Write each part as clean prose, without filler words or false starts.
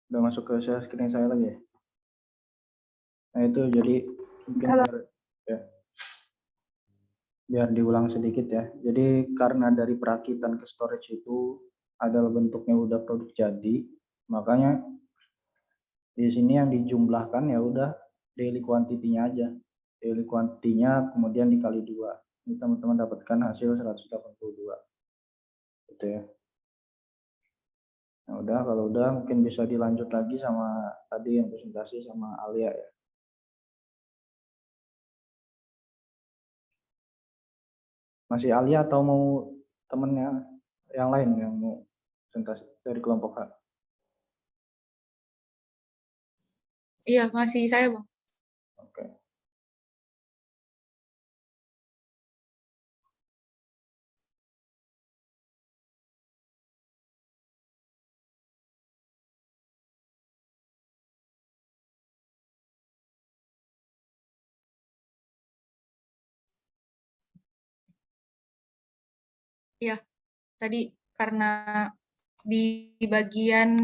Udah masuk ke share screen saya lagi ya? Nah itu jadi mungkin biar diulang sedikit ya. Jadi karena dari perakitan ke storage itu adalah bentuknya udah produk jadi, makanya di sini yang dijumlahkan ya udah daily quantity-nya aja. Daily quantity-nya kemudian dikali 2. Ini teman-teman dapatkan hasil 182. Gitu ya. Nah udah, kalau udah mungkin bisa dilanjut lagi sama tadi yang presentasi sama Alia ya. Masih Alia atau mau temennya yang lain yang mau presentasi dari kelompok H? Iya, masih saya, Bang. Oke. Iya, tadi karena di bagian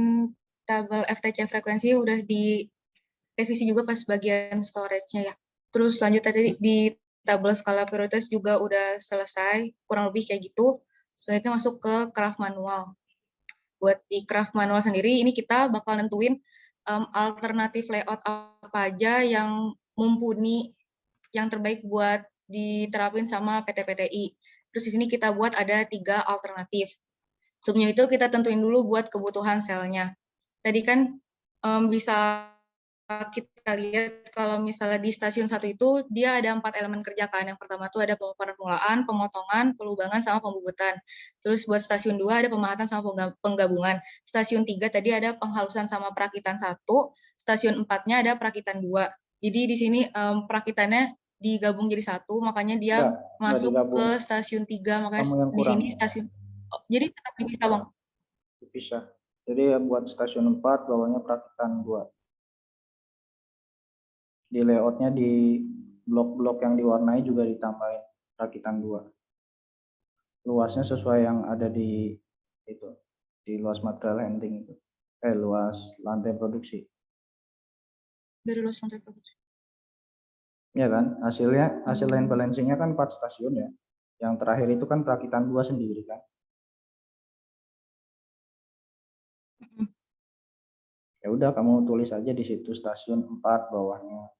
tabel FTC frekuensi udah direvisi juga pas bagian storage-nya ya. Terus lanjut tadi di tabel skala prioritas juga udah selesai, kurang lebih kayak gitu. Selanjutnya masuk ke craft manual. Buat di craft manual sendiri, ini kita bakal nentuin alternatif layout apa aja yang mumpuni, yang terbaik buat diterapin sama PT-PTI. Terus di sini kita buat ada 3 alternatif. Sebelumnya itu kita tentuin dulu buat kebutuhan selnya. Tadi kan bisa kita lihat kalau misalnya di stasiun 1 itu dia ada 4 elemen kerja kan. Yang pertama itu ada permulaan, pemotongan, pelubangan, sama pembubutan. Terus buat stasiun 2 ada pemahatan sama penggabungan. Stasiun 3 tadi ada penghalusan sama perakitan 1, stasiun 4-nya ada perakitan 2. Jadi di sini perakitannya digabung jadi 1, makanya dia Enggak masuk digabung. ke stasiun 3, makanya Kamu yang di kurang. sini stasiun. Oh, jadi tetap dipisah, Bang. Dipisah. Jadi ya buat stasiun 4 bawahnya perakitan 2. Di layoutnya di blok-blok yang diwarnai juga ditambahin perakitan 2. Luasnya sesuai yang ada di itu, di luas material handling itu. Luas lantai produksi. Dari luas lantai produksi. Ya kan? Hasil line balancingnya kan 4 stasiun ya. Yang terakhir itu kan perakitan 2 sendiri kan. Ya udah kamu tulis aja di situ stasiun 4 bawahnya.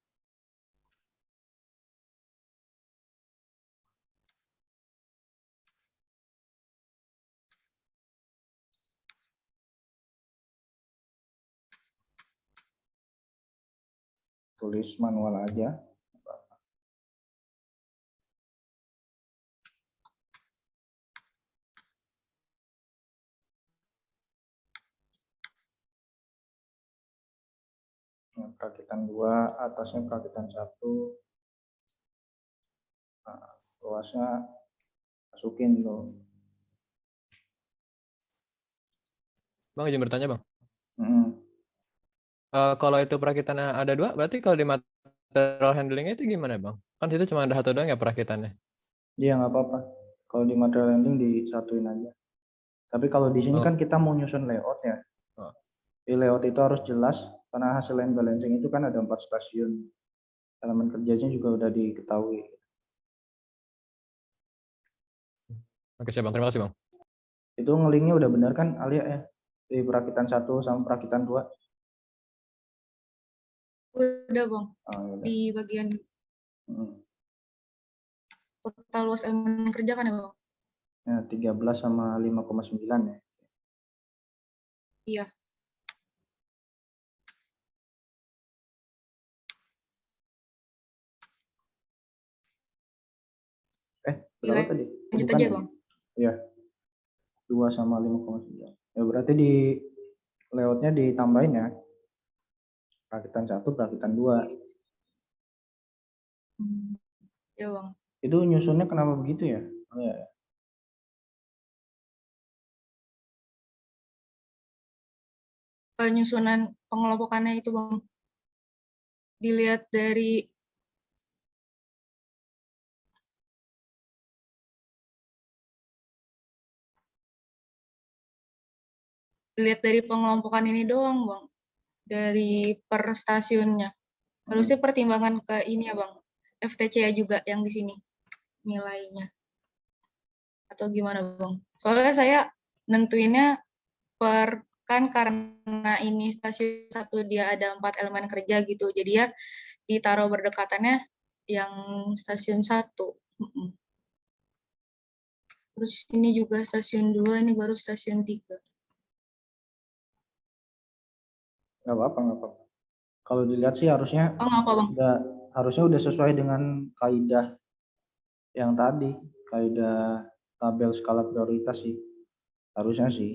Tulis manual aja. Perakitan 2, atasnya perakitan 1. Nah, luasnya masukin tuh. Bang, izin bertanya, Bang. Hmm. Kalau itu perakitannya ada 2, berarti kalau di material handlingnya itu gimana, Bang? Kan situ cuma ada 1 doang ya perakitannya. Iya nggak apa-apa. Kalau di material handling disatuin aja. Tapi kalau di sini kan kita mau nyusun layout ya. Di layout itu harus jelas karena hasil line balancing itu kan ada 4 stasiun. Elemen kerjanya juga udah diketahui. Oke, siap, Bang. Terima kasih, Bang. Itu ngelinknya udah benar kan Alia ya? Di perakitan 1 sama perakitan 2. Udah, Bang. Oh, ya udah. Di bagian total luas elemen kerja kan ya, Bang? Ya, 13 sama 5,9 ya. Iya. Berapa tadi? Lanjut Bukan aja, ya? Bang. Iya. 2 sama 5,9. Ya berarti di layoutnya ditambahin ya. Perakitan 1, perakitan 2. Ya, Bang. Itu nyusunnya kenapa begitu ya? Oh, ya. Penyusunan pengelompokannya itu, Bang. Dilihat dari pengelompokan ini doang, Bang. dari per stasiunnya. Harusnya pertimbangan ke ini ya Bang, FTC juga yang di sini nilainya. Atau gimana Bang? Soalnya saya nentuinnya per kan karena ini stasiun 1 dia ada 4 elemen kerja gitu. Jadi ya ditaruh berdekatannya yang stasiun 1. Terus ini juga stasiun 2, ini baru stasiun 3. Nggak apa-apa, nggak apa-apa. Kalau dilihat sih harusnya Oh, nggak apa Bang? udah sesuai dengan kaidah yang tadi, kaidah tabel skala prioritas sih. Harusnya sih.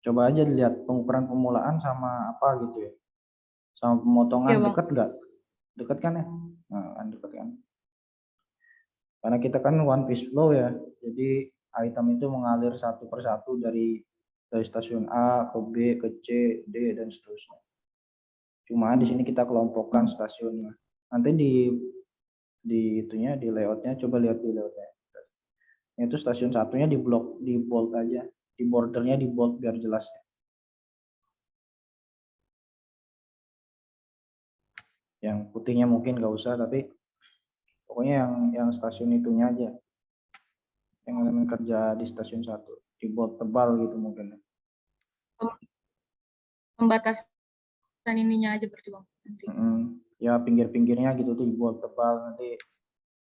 Coba aja lihat pengukuran pemulaan sama apa gitu ya. Sama pemotongan Iya, Bang. dekat nggak? Dekat kan ya? Nah, kan dekat kan. Karena kita kan one piece flow ya. Jadi item itu mengalir satu persatu dari stasiun A ke B ke C, D dan seterusnya. Cuma di sini kita kelompokkan stasiunnya. Nanti di itunya di layoutnya coba lihat di layoutnya. Itu stasiun satunya di blok di bold aja, di bordernya di bold biar jelas. Yang putihnya mungkin nggak usah, tapi pokoknya yang stasiun itunya aja, yang elemen kerja di stasiun 1 di bold tebal gitu mungkin. Pembatasan ininya aja berarti Bang nanti. Ya pinggir-pinggirnya gitu tuh di bold tebal, nanti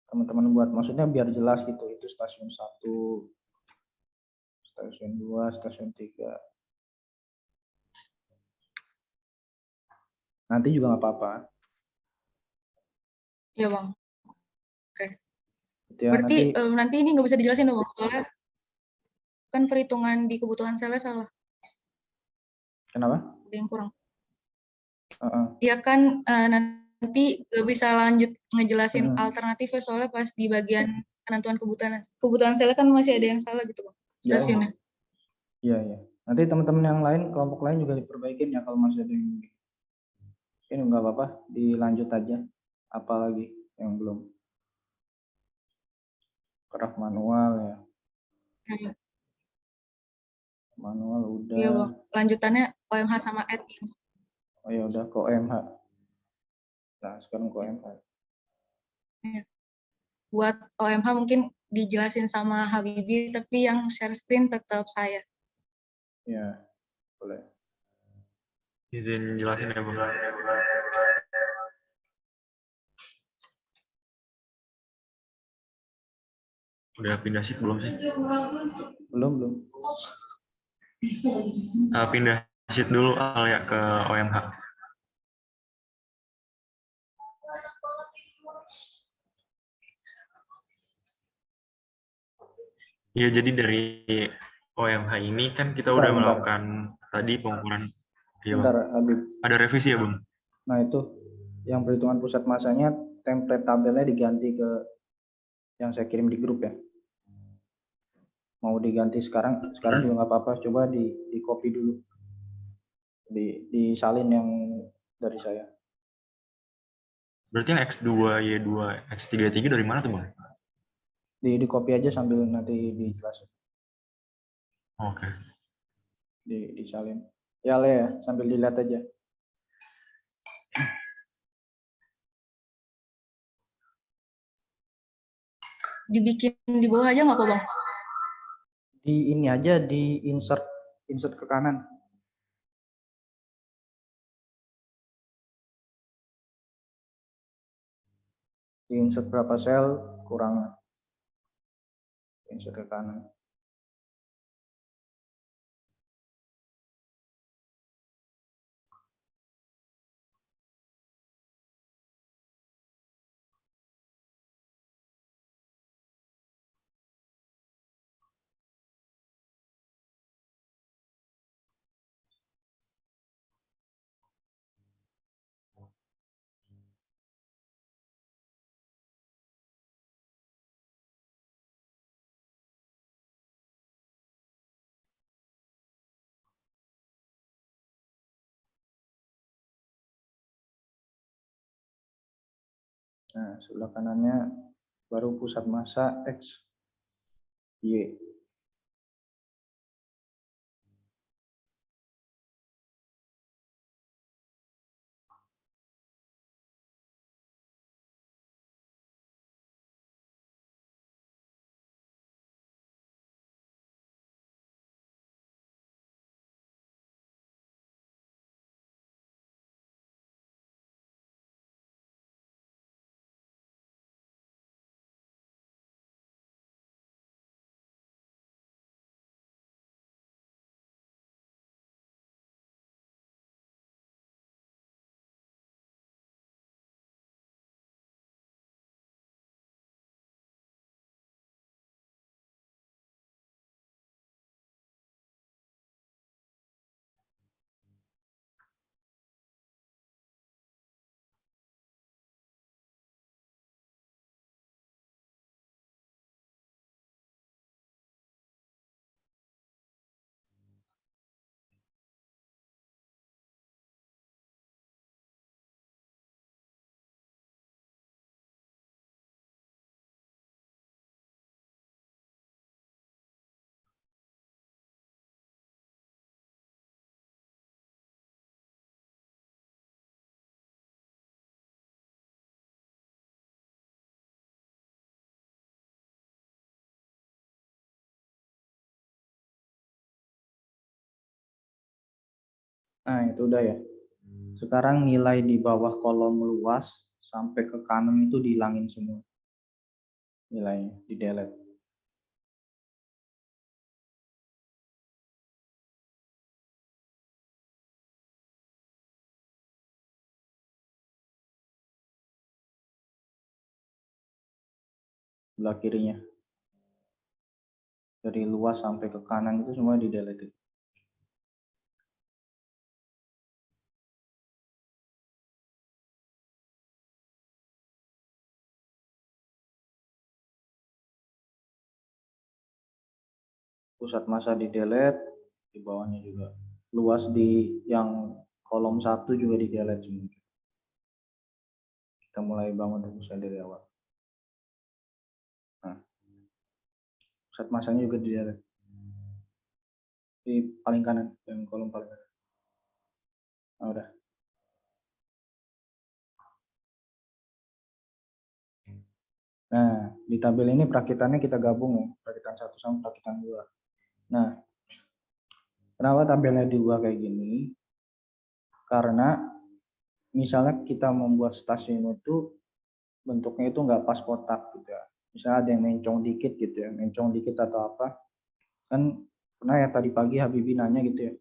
teman-teman buat, maksudnya biar jelas gitu, itu stasiun 1, stasiun 2, stasiun 3. Nanti juga nggak apa-apa. Iya Bang. Oke. Ya, Berarti nanti ini nggak bisa dijelasin dong Bang, soalnya kan perhitungan di kebutuhan selnya salah. Kenapa? Ada yang kurang. Ya kan nanti nggak bisa lanjut ngejelasin alternatifnya soalnya pas di bagian penentuan kebutuhan selnya kan masih ada yang salah gitu Bang, stasiunnya. Iya, iya. Nanti teman-teman yang lain, kelompok lain juga diperbaikin ya kalau masih ada yang ini nggak apa-apa, dilanjut aja. Apalagi yang belum. Keraf manual ya. Manual udah. Iya Bang. Lanjutannya OMH sama admin. Oh ya udah, ke OMH. Nah, sekarang ke OMH. Buat OMH mungkin dijelasin sama Habibie, tapi yang share screen tetap saya. Ya, boleh. Izin jelasin ya Bang. Udah pindah sheet belum sih? Belum. Pindah sheet dulu ya ke OMH. Iya, jadi dari OMH ini kan kita udah melakukan tadi pengukuran. Bentar, Habib. Ada revisi ya Bang? Nah itu, yang perhitungan pusat masanya, template tabelnya diganti ke yang saya kirim di grup ya. Mau diganti sekarang juga nggak apa-apa. Coba di copy dulu, disalin yang dari saya. Berarti yang X2, Y2, X33 dari mana tuh Bang? Di copy aja sambil nanti dijelasin. Oke. Disalin. Ya Le ya, sambil dilihat aja. Dibikin di bawah aja nggak apa Bang? Di ini aja, di insert ke kanan. Di insert berapa sel kurang, insert ke kanan. Nah, sebelah kanannya baru pusat massa X, Y. Nah, itu udah ya. Sekarang nilai di bawah kolom luas sampai ke kanan itu dihilangin semua. Nilainya, di delete. Sebelah kirinya. Dari luas sampai ke kanan itu semua di delete. Pusat massa di delete, di bawahnya juga. Luas di yang kolom 1 juga di delete semua. Kita mulai bangun rumusnya dari awal. Nah, pusat massanya juga di delete. Di paling kanan, yang kolom paling kanan. Nah, udah. Nah, di tabel ini perakitannya kita gabung ya, perakitan 1 sama perakitan 2. Nah, kenapa tabelnya diubah kayak gini? Karena misalnya kita membuat stasiun itu bentuknya itu nggak pas kotak gitu ya. Misalnya ada yang mencong dikit gitu ya, mencong dikit atau apa. Kan pernah ya tadi pagi Habibie nanya gitu ya.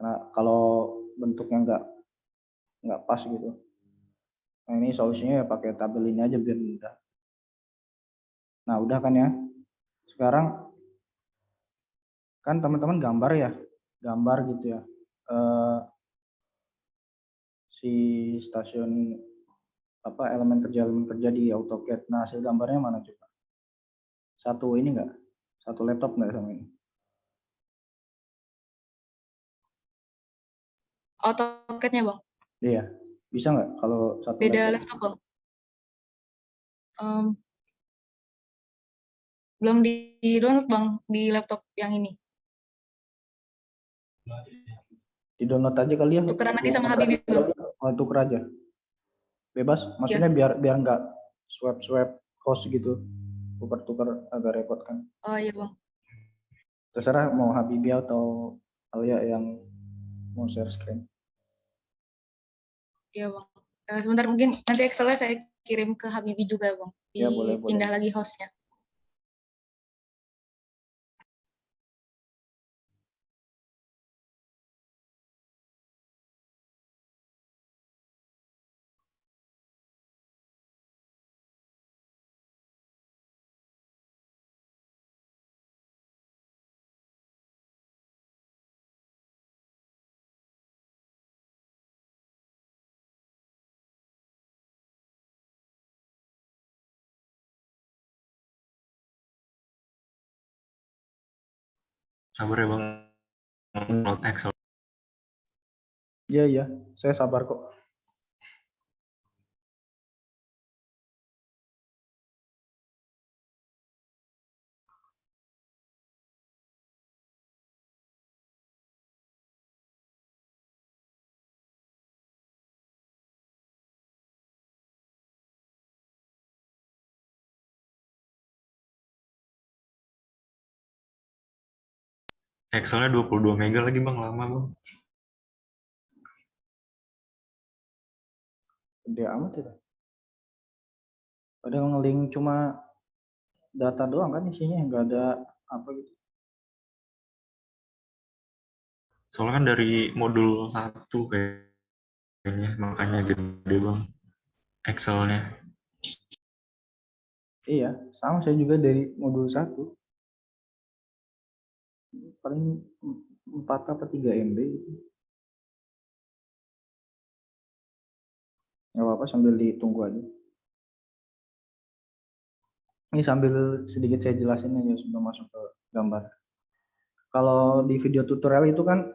Nah, kalau bentuknya nggak pas gitu. Nah, ini solusinya ya pakai tabel ini aja biar mudah. Nah, udah kan ya. Sekarang kan teman-teman gambar ya, gambar gitu ya. Si stasiun apa elemen kerja di AutoCAD. Nah, hasil gambarnya mana coba? Satu ini enggak? Satu laptop enggak sama ini? AutoCAD-nya Bang. Iya. Bisa nggak kalau satu Beda laptop? laptop Bang. Belum di-download Bang di laptop yang ini. Di-download aja kali ya. Tukeran lagi sama Habibie Bang. Oh, tuker aja. Bebas, maksudnya biar nggak swap host gitu. Tukar-tukar agak repot kan. Oh iya Bang. Terserah mau Habibie atau Alia yang mau share screen. Iya Bang. Sebentar mungkin nanti Excel-nya saya kirim ke Habibie juga Bang. Ya, boleh. Pindah lagi host-nya. Sabar ya Bang, download Excel. Iya, saya sabar kok. Excelnya 22 mega lagi Bang, lama Bang. Gede amat itu. Ada nge-link cuma data doang kan isinya, nggak ada apa gitu. Soalnya kan dari modul 1 kayaknya, makanya gede Bang Excelnya. Iya, sama saya juga dari modul 1. Paling 4 apa 3 MB gitu. Nggak apa-apa sambil ditunggu aja. Ini sambil sedikit saya jelasin aja sebelum masuk ke gambar. Kalau di video tutorial itu kan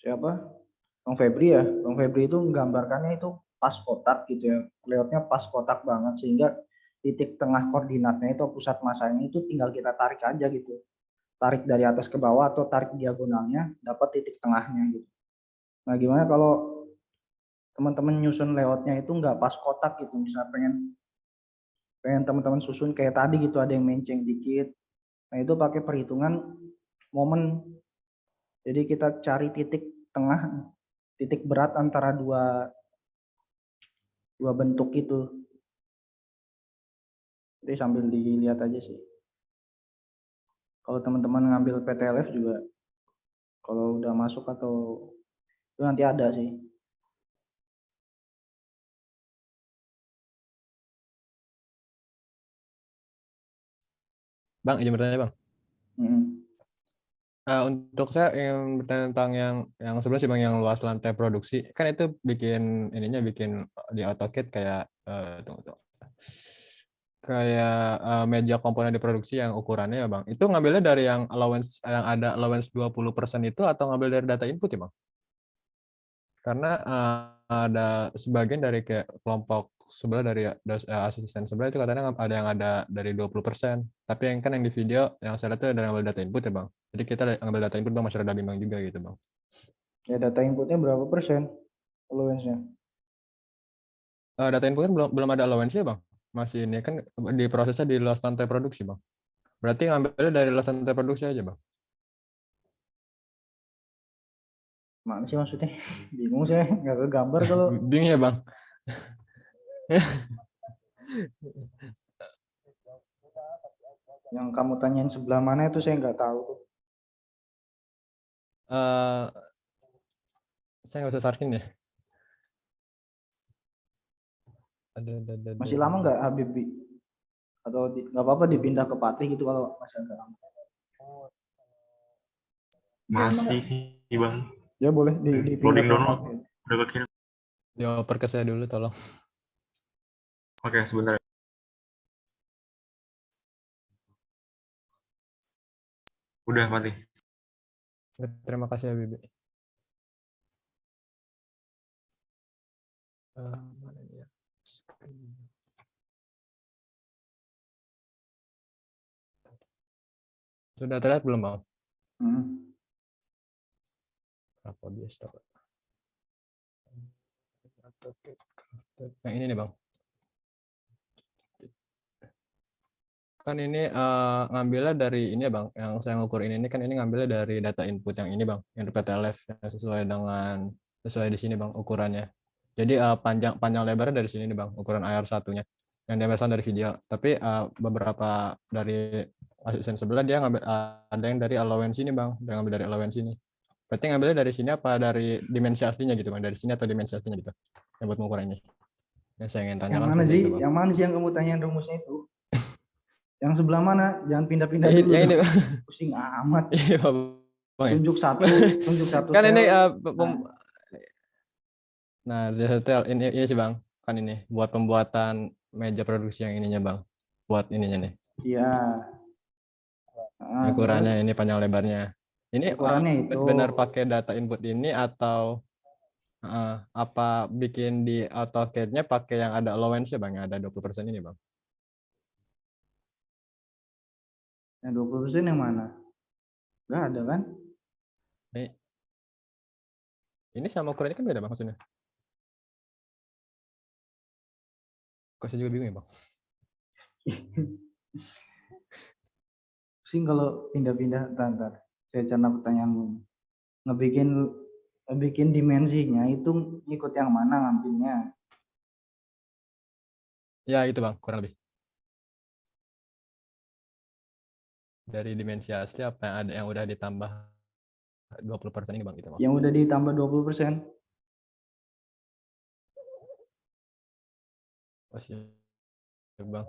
siapa? Bang Febri ya. Bang Febri itu menggambarkannya itu pas kotak gitu ya. Layoutnya pas kotak banget sehingga titik tengah koordinatnya itu pusat masanya itu tinggal kita tarik aja gitu. Tarik dari atas ke bawah atau tarik diagonalnya dapat titik tengahnya gitu. Nah, gimana kalau teman-teman nyusun layoutnya itu nggak pas kotak gitu, misalnya pengen teman-teman susun kayak tadi gitu, ada yang menceng dikit. Nah, itu pakai perhitungan momen Jadi kita cari titik tengah, titik berat antara dua bentuk itu. Jadi sambil dilihat aja sih. Kalau teman-teman ngambil PTLF juga, kalau udah masuk atau itu nanti ada sih. Bang, izin bertanya Bang. Mm. Untuk saya yang bertanya tentang yang sebenarnya sih Bang, yang luas lantai produksi, kan itu bikin bikin di AutoCAD kayak tunggu. Kayak meja komponen diproduksi yang ukurannya ya Bang. Itu ngambilnya dari yang allowance yang ada allowance 20% itu atau ngambil dari data input ya Bang? Karena ada sebagian dari kayak kelompok sebelah dari asisten sebelah itu katanya ada yang ada dari 20%. Tapi yang kan yang di video yang saya lihat itu ada ngambil data input ya Bang. Jadi kita ngambil data input Bang, masih ada bimbang juga gitu Bang. Ya data inputnya berapa persen allowance-nya? Data input kan belum ada allowance ya Bang. Masih ini kan diprosesnya di luas lantai produksi Bang. Berarti ngambilnya dari luas lantai produksi aja Bang. Mana sih maksudnya? Bingung saya, nggak kegambar kalau Bingung ya Bang. yang kamu tanyain sebelah mana itu saya nggak tahu tuh. Saya nggak bisa sarkin ya. Masih lama nggak Habibie? Atau nggak apa-apa dipindah ke Patih gitu kalau masih agak lama. Masih sih Bang. Ya boleh dipindah Loading ke download. Patih. Udah kekirim. Dioper ke saya dulu tolong. Oke, sebentar. Udah mati. Terima kasih ya Bibi. Mana ini ya? Sudah terlihat belum Bang? Apa biasa? Yang ini nih Bang. Kan ini ngambilnya dari ini ya Bang, yang saya ngukur ini kan ini ngambilnya dari data input yang ini Bang, yang PTLF yang sesuai di sini Bang ukurannya. Jadi panjang lebarnya dari sini nih Bang, ukuran AR1-nya. Yang diambil dari video. Tapi beberapa dari asisten sebelah dia ngambil ada yang dari allowance ini Bang, dia ngambil dari allowance ini. Berarti ngambilnya dari sini apa dari dimensi aslinya gitu Bang, dari sini atau dimensi aslinya gitu. Yang buat mengukur ini. Yang saya ingin tanyakan Yang mana seperti sih? itu, Bang. Yang mana sih yang kamu tanyain rumusnya itu? Yang sebelah mana? Jangan pindah-pindah dulu. Yang ini Bang. Pusing amat. Iya, Bang. Tunjuk satu Kan ini sel. nah, detail ini sih Bang. Kan ini buat pembuatan meja produksi yang ininya Bang. Buat ininya nih. Iya. Ukurannya ini panjang lebarnya. Ini ukurannya itu benar pakai data input ini atau apa bikin di AutoCAD-nya pakai yang ada allowance-nya Bang, yang ada 20% ini Bang. yang 20% yang mana? Enggak ada kan? Ini sama ukurannya kan beda Bang maksudnya. Kok saya juga bingung ya Bang. Pusing kalau pindah-pindah. Ntar. Saya cerna pertanyaanmu. Ngebikin dimensinya itu ikut yang mana ngambilnya? Ya itu Bang, kurang lebih. Dari dimensi asli apa yang ada yang udah ditambah 20% ini Bang gitu maksudnya. Yang udah ditambah 20%. Oh sih Bang.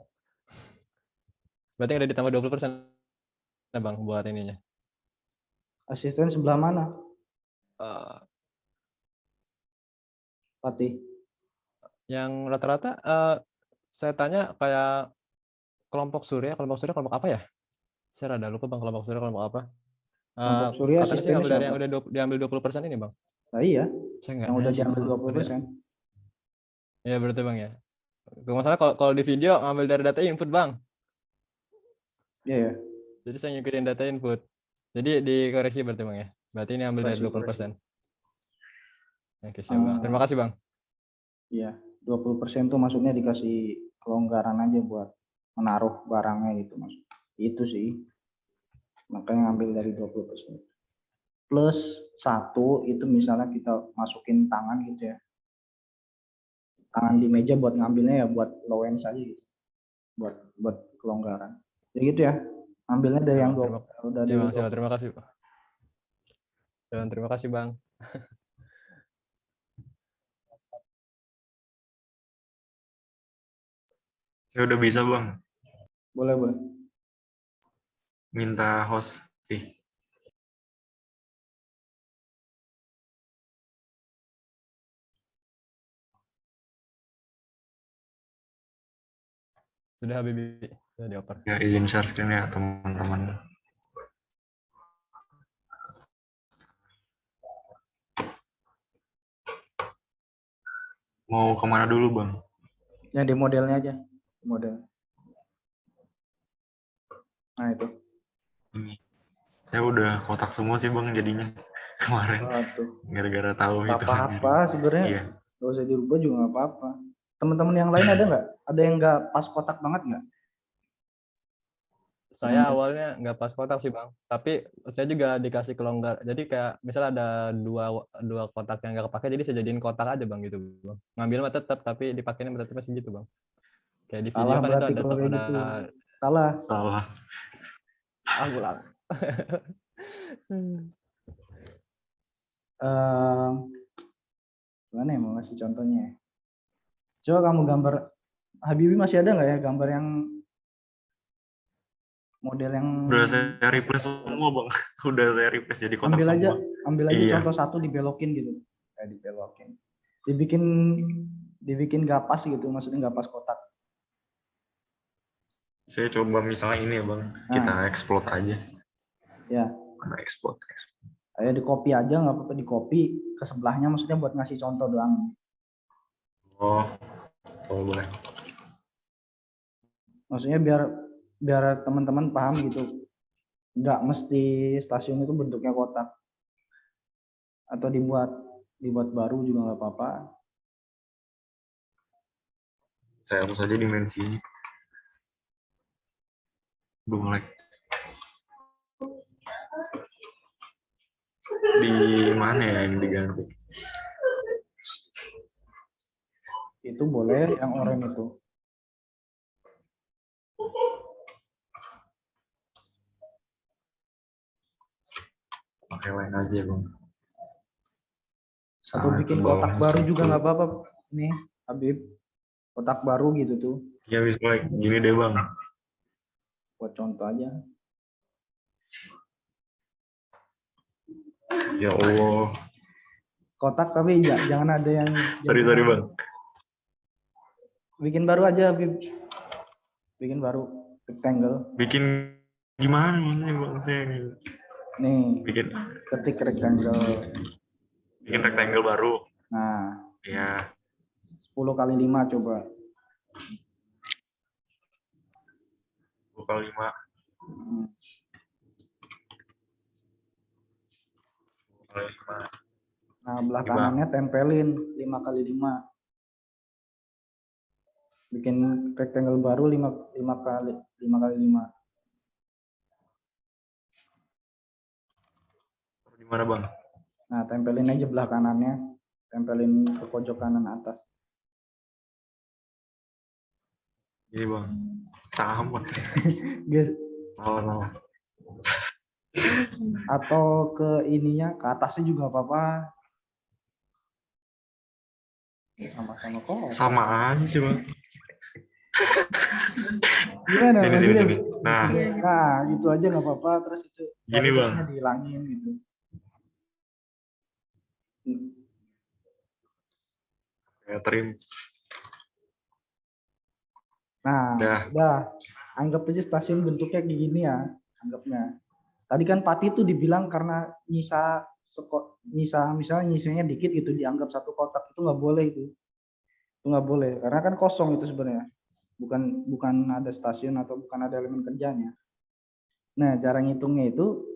Berarti ada ditambah 20% ya Bang buat ininya. Asisten sebelah mana? Patih. Yang rata-rata saya tanya kayak kelompok surya kelompok apa ya? Saya rada lupa Bang kelompok surya kelompok apa. Kelompok surya Katanya sih asistennya ngambil dari siapa? yang udah diambil 20% ini Bang. Nah, iya. Saya nggak Yang udah nanya sih, diambil Bang. 20%. Iya berarti Bang ya. Masalah kalau di video ngambil dari data input Bang. Iya ya. Jadi saya ngikutin data input. Jadi dikoreksi berarti Bang ya. Berarti ini ambil dari 20%. Oke, siap Bang. Terima kasih Bang. Iya, 20% tuh maksudnya dikasih kelonggaran aja buat menaruh barangnya gitu Mas. Itu sih. Makanya ngambil dari 20%. plus 1 itu misalnya kita masukin tangan gitu ya. Tangan di meja buat ngambilnya ya buat low end saja gitu. Buat kelonggaran. Jadi gitu ya. Ambilnya dari yang udah Iya, di Bang. Siap, terima kasih, Pak. Dan terima kasih, Bang. Saya udah bisa Bang, boleh. minta host. Sudah Habibie, sudah dioper. Ya izin share screen ya teman-teman. Mau kemana dulu Bang? Ya di modelnya aja. Model. Nah itu. Ini. Saya udah kotak semua sih Bang jadinya kemarin. Waduh. Gara-gara tahu Gak itu. apa-apa sebenarnya. Iya. Gak usah dirubah juga gak apa-apa. Teman-teman yang lain ada nggak? Ada yang nggak pas kotak banget nggak? Saya awalnya nggak pas kotak sih Bang, tapi saya juga dikasih kelonggar. Jadi kayak misalnya ada dua kotak yang nggak kepake, jadi saya jadiin kotak aja Bang gitu Bang. Ngambil mah tetap, tapi dipakainya tetap masih gitu Bang. Kayak di video Salah kan itu berarti ada kalau kayak ada gitu. Salah. ulang. Gimana ya mau ngasih contohnya? Coba kamu gambar Habibie masih ada nggak ya gambar yang model yang Udah saya replace semua Bang. Udah saya replace jadi kotak ambil aja, semua. ambil aja Iya. contoh satu dibelokin gitu. Kayak dibelokin. Dibikin gak pas gitu, maksudnya gak pas kotak. Saya coba misalnya ini ya Bang, kita explode aja. Ya. Mana explode. Ayo di copy aja, nggak apa-apa di copy ke sebelahnya, maksudnya buat ngasih contoh doang. Oh boleh. Maksudnya biar teman-teman paham gitu, nggak mesti stasiun itu bentuknya kotak, atau dibuat baru juga nggak apa-apa. Saya hapus aja dimensinya. Mulai. Di mana ya yang diganti? Itu boleh yang oranye itu. Pakai lain aja Bang. Atau bikin kotak baru juga nggak apa-apa. Nih Habib, kotak baru gitu tuh. Ya misalnya gini deh Bang. Buat contoh aja. Ya Allah. Kotak tapi jangan ada yang. Sorry Bang. Bikin baru aja Habib. Bikin baru rectangle. Bikin gimana maksudnya Bang? Saya Nih. bikin Ketik rectangle. Bikin rectangle baru. Nah. Ya. 10 kali 5 coba. 10 kali 5. 10 kali 5. Nah, belah kanannya tempelin 5 kali 5. Bikin rectangle baru 5 kali 5. Gimana Bang? Nah, tempelin aja belah kanannya. Tempelin ke pojok kanan atas. Ini Bang. Sama. Guys. Salah. Atau ke ininya, ke atasnya juga apa-apa. Sama-sama kok. Sama aja Bang. Gimana? Sini. Nah, itu aja nggak apa-apa. Terus itu gini Bang. Dihilangin gitu. Ya, trim. Nah, udah. Anggap aja stasiun bentuknya kayak gini ya, anggapnya. Tadi kan Pati tuh dibilang karena misalnya nyisanya dikit gitu, dianggap satu kotak, itu nggak boleh itu. Itu nggak boleh, karena kan kosong itu sebenarnya. Bukan ada stasiun atau bukan ada elemen kerjanya. Nah, cara ngitungnya itu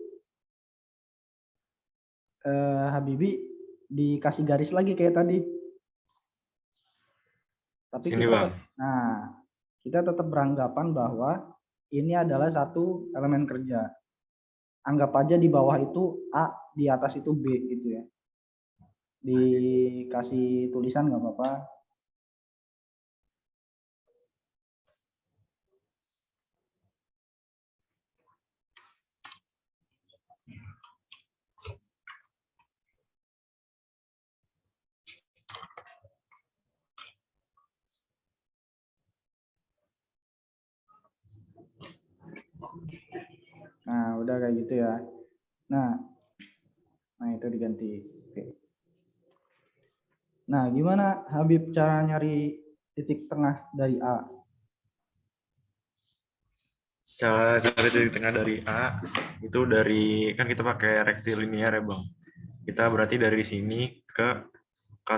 Habibie dikasih garis lagi kayak tadi. Tapi Sini Bang. kita tetap beranggapan bahwa ini adalah satu elemen kerja. anggap aja di bawah itu A, di atas itu B gitu ya. Dikasih tulisan nggak apa-apa. Nah, udah kayak gitu ya. Nah itu diganti. Oke. Nah, gimana Habib cara nyari titik tengah dari A? Cara cari titik tengah dari A itu dari kan kita pakai rektilinear ya bang. Kita berarti dari sini ke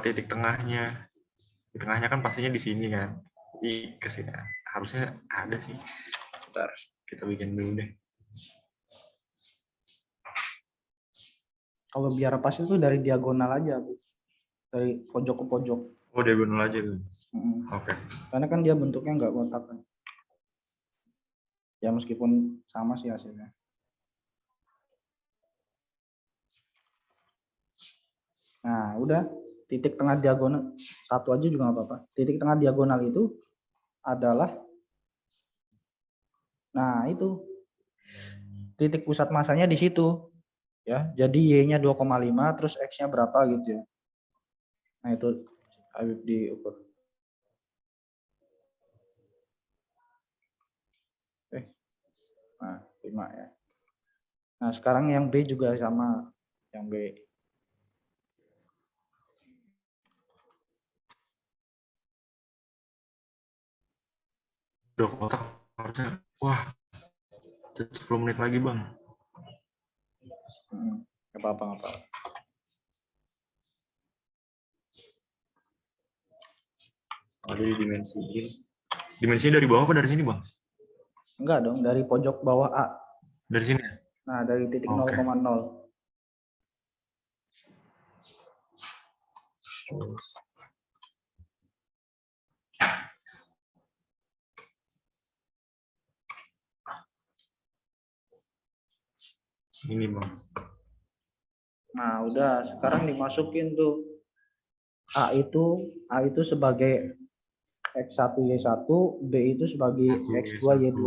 titik tengahnya. Di tengahnya kan pastinya di sini kan. Jadi ke sini harusnya ada sih. Bentar, kita bikin dulu deh. Kalau biar pas itu dari diagonal aja, Bu. Dari pojok ke pojok. Oh, diagonal aja tuh. Mm-mm. Oke. Karena kan dia bentuknya nggak kotak kan. Ya meskipun sama sih hasilnya. Nah, udah titik tengah diagonal satu aja juga nggak apa-apa. Titik tengah diagonal itu adalah, nah itu titik pusat masanya di situ ya. Jadi Y-nya 2,5 terus X-nya berapa gitu ya. Nah, itu Habib diukur. Nah, 5 ya. Nah, sekarang yang B juga sama yang B. Udah kotak harusnya. Wah, 10 menit lagi bang. Nggak apa-apa, nggak apa-apa. Ada dimensiin. Dimensinya dari bawah apa dari sini bang? Enggak dong, dari pojok bawah A. Dari sini ya? Nah, dari titik Oke. 0,0. Ini bang. Nah, udah sekarang dimasukin tuh A itu sebagai X1 Y1, B itu sebagai X2 Y2.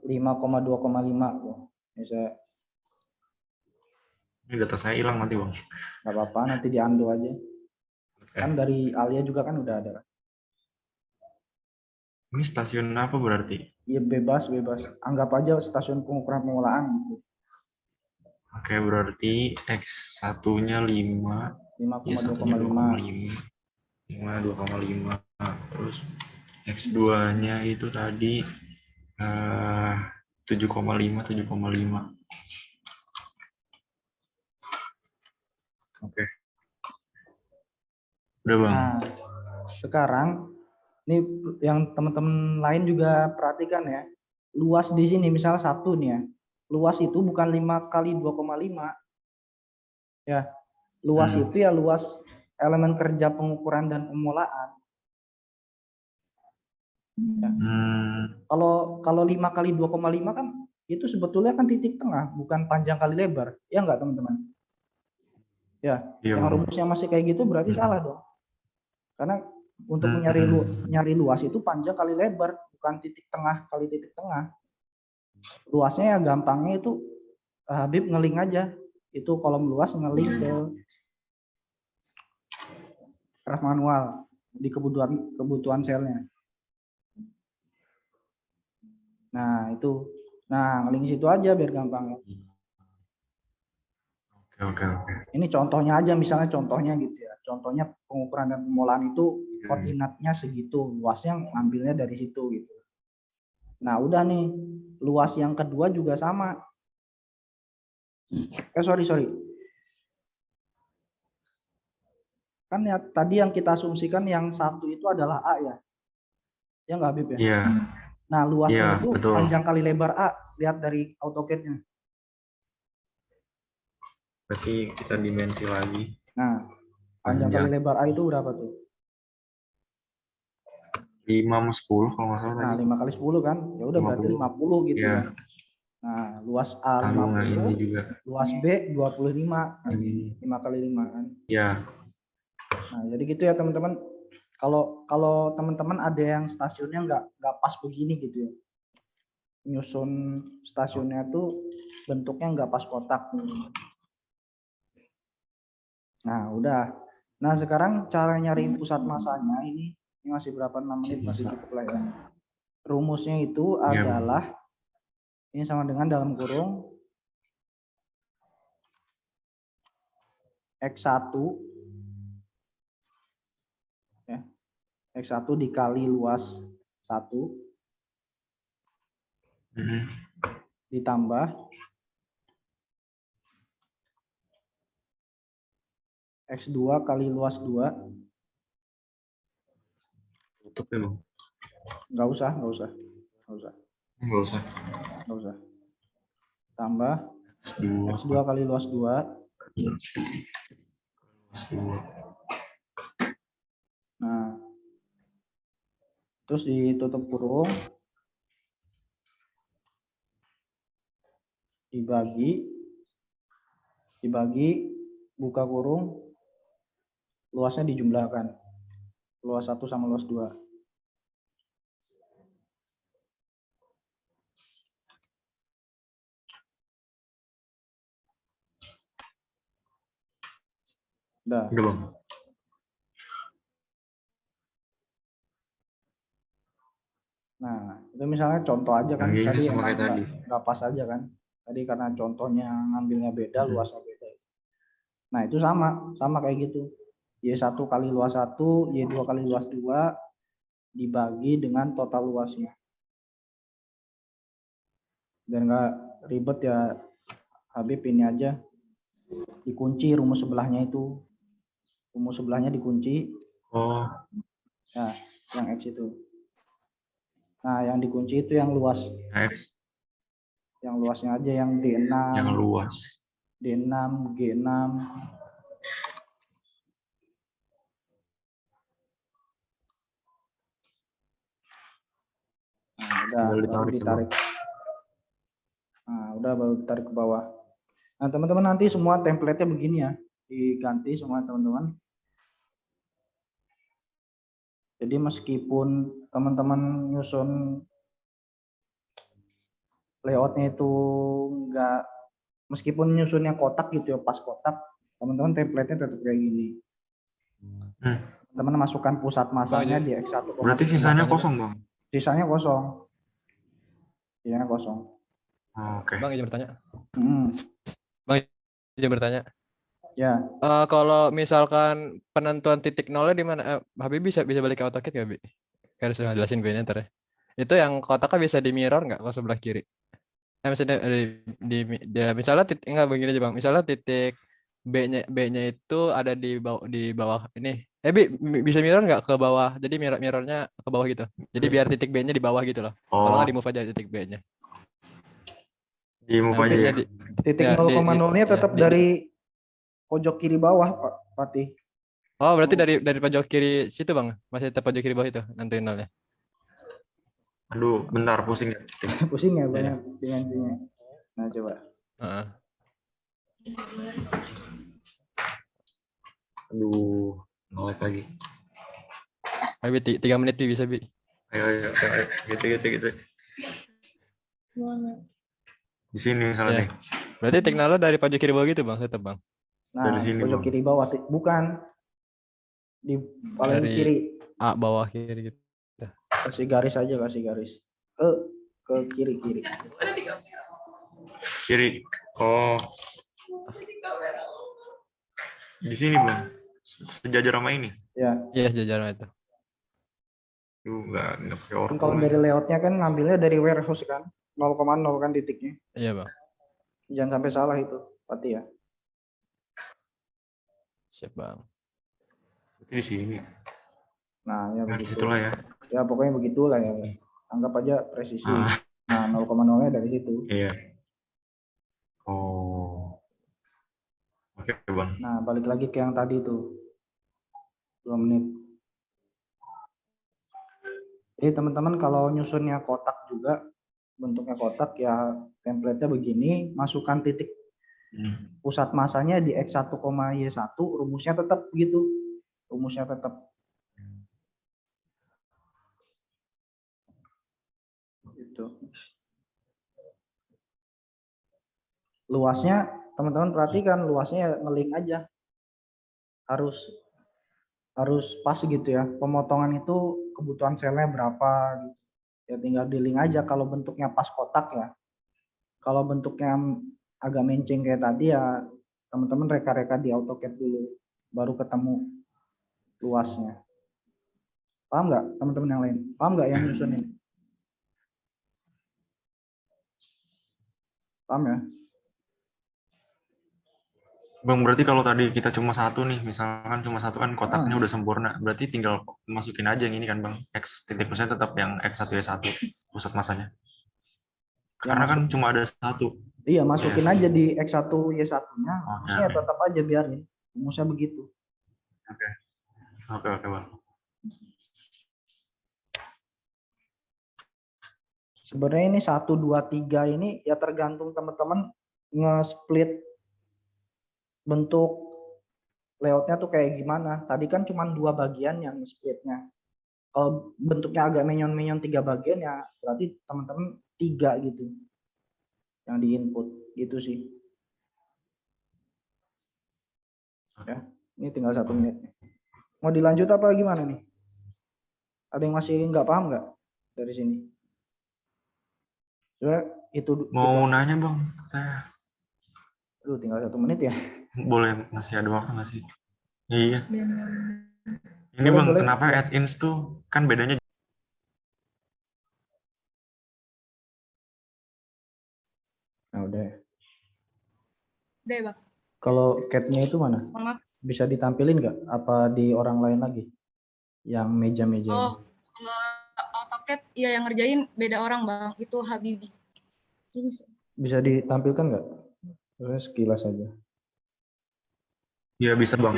5,2,5 tuh. Bisa, Ini data saya hilang nanti bang. nggak apa-apa, nanti diando aja. Kan dari Alia juga kan udah ada. Ini stasiun apa berarti? Iya, bebas. Anggap aja stasiun pengukuran pengolahan gitu. Oke, berarti X1-nya 5, Y1-nya 5,2,5. 2,5. Terus X2-nya itu tadi 7,5. Oke. Udah bang. Nah, sekarang ini yang teman-teman lain juga perhatikan ya. Luas di sini misal 1 nih ya. Luas itu bukan 5 kali 2,5. Ya. Luas itu ya luas elemen kerja pengukuran dan pemulaan. Ya. Kalau 5 kali 2,5 kan itu sebetulnya kan titik tengah, bukan panjang kali lebar. Ya enggak, teman-teman? Ya, Iya, yang bang. rumusnya masih kayak gitu berarti salah dong. Karena untuk nyari luas itu panjang kali lebar, bukan titik tengah kali titik tengah. Luasnya ya gampangnya itu Habib ngeling aja. Itu kolom luas ngeling ke graf manual di kebutuhan selnya. Nah, itu. Nah, ngeling situ aja biar gampang. Oke. Ini contohnya aja, misalnya contohnya gitu ya. Contohnya pengukuran dan pemulaan itu koordinatnya segitu, luasnya ngambilnya dari situ gitu. Nah, udah nih. Luas yang kedua juga sama. Sorry. Kan ya tadi yang kita asumsikan yang satu itu adalah A ya. Ya nggak, Habib ya? Iya. Nah, luasnya itu betul. panjang kali lebar A. Lihat dari AutoCAD-nya. Berarti kita dimensi lagi. Nah, panjang kali lebar A itu berapa tuh? 5 sama 10 kalau nggak salah Nah, tadi. 5 kali 10 kan? Ya udah berarti 50 gitu ya. Nah, luas A Tanggungan ini 50, juga. luas B 25, kan? Hmm. 5 kali 5 kan. Ya, Nah, jadi gitu ya teman-teman. Kalau teman-teman ada yang stasiunnya nggak pas begini gitu ya. Nyusun stasiunnya tuh bentuknya nggak pas kotak. Nah, udah. Nah, sekarang cara nyari pusat masanya ini masih berapa, 6 menit masih cukup lah ya. Rumusnya itu Iya, adalah ini sama dengan dalam kurung X1 ya. X1 dikali luas 1 Mhm. ditambah X2 kali luas 2. Tutup ya bang. Nggak usah. Nggak usah. Tambah Dua. X2 kali luas 2. Nah, terus ditutup kurung, dibagi, buka kurung, luasnya dijumlahkan. Luas 1 sama luas 2. Udah. Udah bang. Nah, itu misalnya contoh aja kan, Yang ini tadi sama emang kayak tadi. nggak pas aja kan. Tadi karena contohnya ngambilnya beda, Mhm. luasnya beda. Nah, itu sama kayak gitu. Y1 kali luas 1, Y2 kali luas 2 dibagi dengan total luasnya. Biar nggak ribet ya, Habib ini aja. Dikunci rumus sebelahnya itu. Rumus sebelahnya dikunci. Oh, Nah, yang X itu. Nah, yang dikunci itu yang luas. X Yang luasnya aja yang D6, yang luas. D6, G6. Nah, udah Tinggal baru ditarik ya, ditarik. Nah, udah baru ditarik ke bawah. Nah, teman-teman nanti semua template-nya begini ya. Diganti semua teman-teman. Jadi meskipun teman-teman nyusun layoutnya itu enggak, meskipun nyusunnya kotak gitu ya, pas kotak, teman-teman template-nya tetap kayak gini. Teman-teman masukkan pusat masanya Bang, di X1, Berarti sisanya kosong bang. Sisanya kosong. Sisanya kosong. Oh, oke. Bang izin bertanya. Hmm, Bang izin bertanya. ya, Kalau misalkan penentuan titik nolnya di mana? Habib bisa balik ke AutoCAD nggak, Bi? Harus jelasin gue ntar ya. Itu yang kotaknya bisa di mirror nggak ke sebelah kiri? Maksudnya misalnya titik nggak begini aja bang. Misalnya titik B-nya itu ada di bawah ini. Bisa mirror nggak ke bawah? Jadi mirrornya ke bawah gitu. Jadi biar titik B-nya di bawah gitu loh. Kalau Oh, nggak di move aja titik B-nya. di move Nah, aja B-nya ya. titik ya, 0,0-nya ya, tetap dari pojok kiri bawah, Pak Fatih. Oh, berarti dari pojok kiri situ bang, masih tetap pojok kiri bawah itu nentuin nolnya. Aduh, bentar pusing ya. Pusing ya Iya. banyak dimensinya. Nah, coba. Heeh. Aduh, nolak lagi. Ayo, Bi, 3 menit Bi, bisa Bi. Ayo. Gitu. Di sini misalnya Ya. nih. Berarti titik nolnya dari pojok kiri bawah gitu bang, tetap bang. Nah, Dari sini, pojok Bang. kiri bawah, bukan di paling Dari kiri. A bawah kiri gitu. Kasih garis aja, kasih garis. Ke kiri. Kiri. Oh, di sini bang. Sejajar sama ini. Ya. Iya, sejajaran itu. Duh, nggak pakai Kan orto kalau lagi. dari layoutnya kan ngambilnya dari warehouse kan, 0,0 kan titiknya. Iya bang. Jangan sampai salah itu, Pati ya. Siap bang. Berarti di sini. Nah, ya Nah, begitu. situlah ya. Ya pokoknya begitulah ya. Anggap aja presisi. Ah, Nah, 0,0-nya dari situ. iya. Oh. Oke, bang. Nah, balik lagi ke yang tadi tuh. 2 menit. Jadi teman-teman kalau nyusunnya kotak juga bentuknya kotak ya template-nya begini, masukkan titik Hmm. pusat masanya di X1, Y1, rumusnya tetap begitu. Rumusnya tetap. Gitu. Luasnya teman-teman perhatikan, luasnya ya ngeling aja. Harus pas gitu ya. Pemotongan itu kebutuhan selnya berapa gitu. Ya tinggal di link aja kalau bentuknya pas kotak ya. Kalau bentuknya agak menceng kayak tadi ya teman-teman reka-reka di AutoCAD dulu baru ketemu luasnya. Paham nggak teman-teman yang lain? Paham nggak yang nyusun ini? Paham ya? Bang, berarti kalau tadi kita cuma satu nih, misalkan cuma satu kan kotaknya udah sempurna, berarti tinggal masukin aja yang ini kan Bang, X titik pusatnya tetap yang X1 Y1 pusat masanya. Ya, Karena kan cuma ada satu. Iya, masukin aja di X1 Y1-nya, Oke, rumusnya oke. tetap aja biarin. Rumusnya begitu. Oke, oke Bang. Sebenarnya ini 1, 2, 3 ini ya tergantung teman-teman nge-split bentuk layoutnya tuh kayak gimana. Tadi kan cuma 2 bagian yang splitnya. Kalau bentuknya agak menyon-menyon 3 bagian ya berarti teman-teman 3 gitu yang di input gitu sih. Ya, ini tinggal 1 menit. Mau dilanjut apa gimana nih? Ada yang masih nggak paham nggak dari sini? Sebenarnya itu Mau nanya Bang, saya tinggal 1 menit ya. boleh masih ada waktu nggak sih? Iya. Ini Boleh, Bang, boleh. kenapa Ya. add-ins tuh kan bedanya? Nah, udah. Udah ya, Bang. Kalau CAD-nya itu mana? Mohon maaf. Bisa ditampilin nggak? Apa di orang lain lagi? Yang meja-meja Oh, ini. kalau AutoCAD ya yang ngerjain beda orang, Bang. Itu Habibi. Bisa ditampilkan nggak? Sekilas aja. Iya bisa Bang.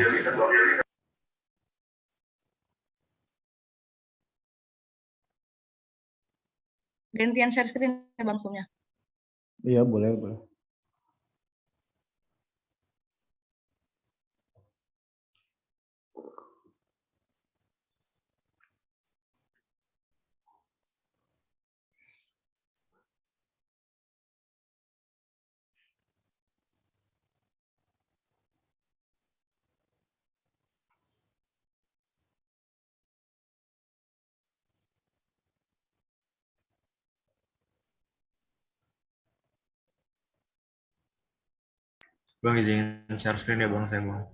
Gantian share screen ya, Bang, Zoom-nya. Iya, boleh, boleh. Bang izin share screen ya Bang, saya mau.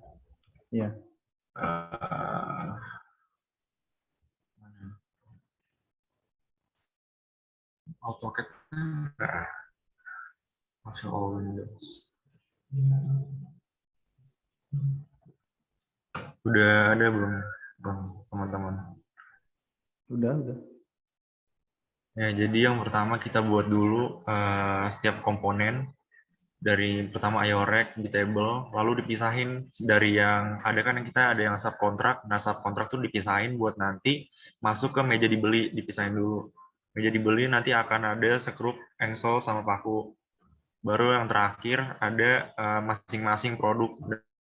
Iya. AutoCAD masuk all Windows. Udah ada belum Bang teman-teman? Udah. Ya, jadi yang pertama kita buat dulu setiap komponen dari pertama IOREC di table, lalu dipisahin dari yang ada kan kita ada yang subkontrak, nah subkontrak tuh dipisahin buat nanti masuk ke meja dibeli, dipisahin dulu. Meja dibeli nanti akan ada sekrup, engsel, sama paku. Baru yang terakhir ada masing-masing produk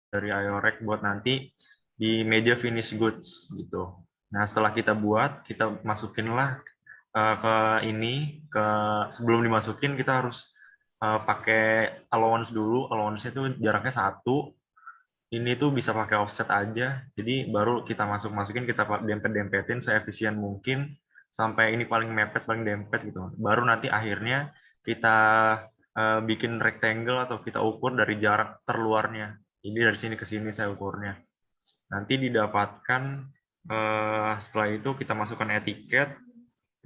dari IOREC buat nanti di meja finish goods gitu. Nah setelah kita buat, kita masukinlah ke ini, sebelum dimasukin kita harus pakai allowance dulu. Allowance itu jaraknya 1. Ini tuh bisa pakai offset aja. Jadi baru kita masukin, kita dempet-dempetin seefisien mungkin sampai ini paling mepet, paling dempet gitu. Baru nanti akhirnya kita bikin rectangle atau kita ukur dari jarak terluarnya. Ini dari sini ke sini saya ukurnya. Nanti didapatkan setelah itu kita masukkan etiket.